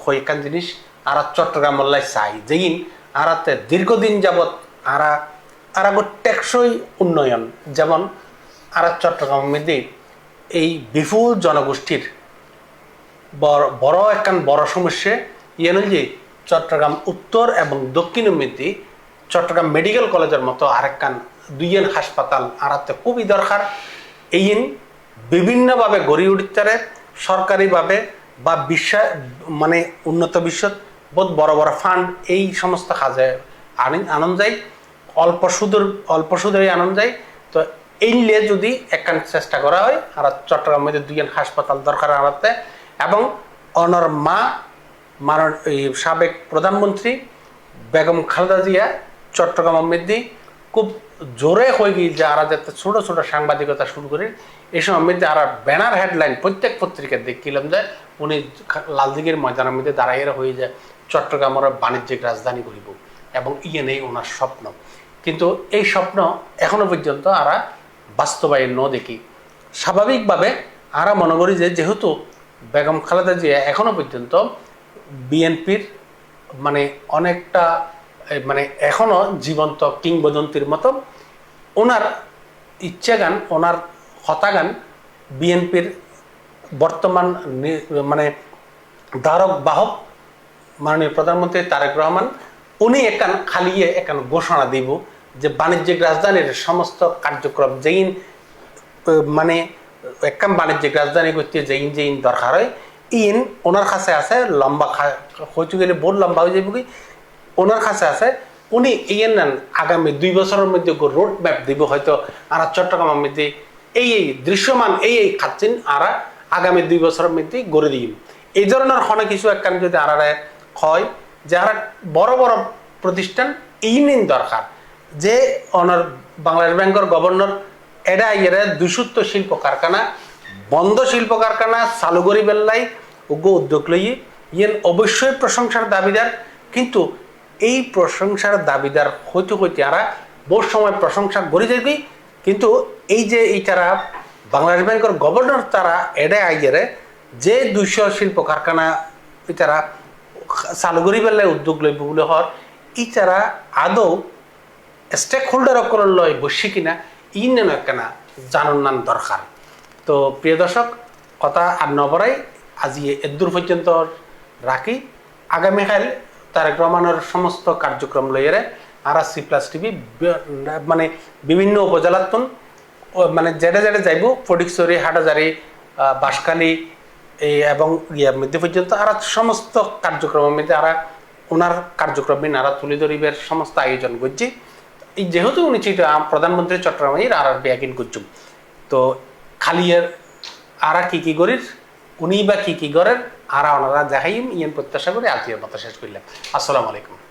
কয়েকখান জিনিস আর চট্টগ্রাম চাই যেইন আরাতে দীর্ঘদিন যাবৎ আরা টেকসই উন্নয়ন যেমন আর চট্টগ্রামের মধ্যে এই বিপুল জনগোষ্ঠীর বড় একখান বড় সমস্যা ইয়ে যে চট্টগ্রাম উত্তর এবং দক্ষিণের মধ্যে চট্টগ্রাম মেডিকেল কলেজের মতো আরেকখান দুইয়েন হাসপাতাল আরাতে খুবই দরকার। এই বিভিন্নভাবে গড়ি উঠতে সরকারিভাবে বা মানে উন্নত বিশ্বত বহুত বড় বড় ফান্ড এই সমস্ত কাজে আনন্দ যায়, অল্প সুদে আনন্দ যায়। তো এই নিয়ে যদি একখান চেষ্টা করা হয় আর চট্টগ্রামের মধ্যে দুইয়েন হাসপাতাল দরকার আনাতে, এবং অনর সাবেক প্রধানমন্ত্রী বেগম খালেদা জিয়া চট্টগ্রামের মধ্যে খুব জোরে হয়ে গিয়ে যে আর যাতে ছোট ছোট সাংবাদিকতা শুরু করি এই সময় মধ্যে আর ব্যানার হেডলাইন প্রত্যেক পত্রিকায় দেখছিলাম যে উনি লালদিঘির ময়দানের মধ্যে দাঁড়াইয়ে হয়ে যায় চট্টগ্রামের বাণিজ্যিক রাজধানী করিব, এবং ইয়ে নেই ওনার স্বপ্ন। কিন্তু এই স্বপ্ন এখনো পর্যন্ত আরা বাস্তবায়ন ন দেখি। স্বাভাবিকভাবে আরা মনে করি যে যেহেতু বেগম খালেদা জিয়া এখনো পর্যন্ত বিএনপির মানে অনেকটা মানে এখনো জীবন্ত কিংবদন্তির মতো, ওনার ইচ্ছাগান ওনার হতাগান বিএনপির বর্তমান মানে ধারক বাহক মাননীয় প্রধানমন্ত্রী তারেক রহমান উনি একান খালিয়ে একান ঘোষণা দিব যে বাণিজ্যিক রাজধানীর সমস্ত কার্যক্রম যেইন মানে একখান বাণিজ্যিক রাজধানী করতে যেইন দরকার হয় ইন ওনার কাছে আছে, লম্বা হইতে গেলে বহুত লম্বা হয়ে যাবে কি ওনার কাছে আছে। উনি ইয়েন নেন আগামী 2 বছরের মধ্যে রোড ম্যাপ দিব, হয়তো আর চট্টগ্রামের মধ্যে এই দৃশ্যমান এই খাচ্ছেন আর আগামী 2 বছরের মধ্যে গড়ে দিন। এই ধরনের অনেক কিছু একখান যদি আর হয় যে আর বড় বড় প্রতিষ্ঠান এই নিন দরকার, যে ওনার বাংলাদেশ ব্যাংকের গভর্নর এরা ইয়েরা 200 শিল্প কারখানা বন্ধ শিল্প কারখানা চালু করি বেল্লাই উগ্র উদ্যোগ লই ইয়েন অবশ্যই প্রশংসার দাবিদার। কিন্তু এই প্রশংসার দাবিদার হইতে হইতে আরা বহু সময় প্রশংসা গড়ে যাবি, কিন্তু এই যে এই তারা বাংলাদেশ ব্যাংকের গভর্নর তারা এডে আইয়ারে যে 200 শিল্প কারখানা তারা চালু করি বেলায় উদ্যোগ লইব বলে হর এই তারা আদৌ স্টেক হোল্ডার অকল লয় বসি কিনা ই নেন কেনা জানার নান দরকার। তো প্রিয় দর্শক, কথা আর নবরাই আজি এদূর পর্যন্ত রাখি। আগামীকাল তারেক রহমানের সমস্ত কার্যক্রম লইয়ে আর C+ TV মানে বিভিন্ন উপজেলাতন মানে যেটা যাইব ফটিকছড়ি, হাটাজারি, বাঁশখালী এই এবং ইয়ার মধ্যে পর্যন্ত আর সমস্ত কার্যক্রমের মধ্যে আর ওনার কার্যক্রম আর তুলে ধরিবের সমস্ত আয়োজন করছি। এই যেহেতু উনি প্রধানমন্ত্রী চট্টগ্রামে আর ব্যাগিন করছুম, তো খালি আর কি করির উনি বা কি করেন আর ওনারা দেখাইম ইয়েন প্রত্যাশা করে আজকের মতো শেষ করলাম। আসসালামু আলাইকুম।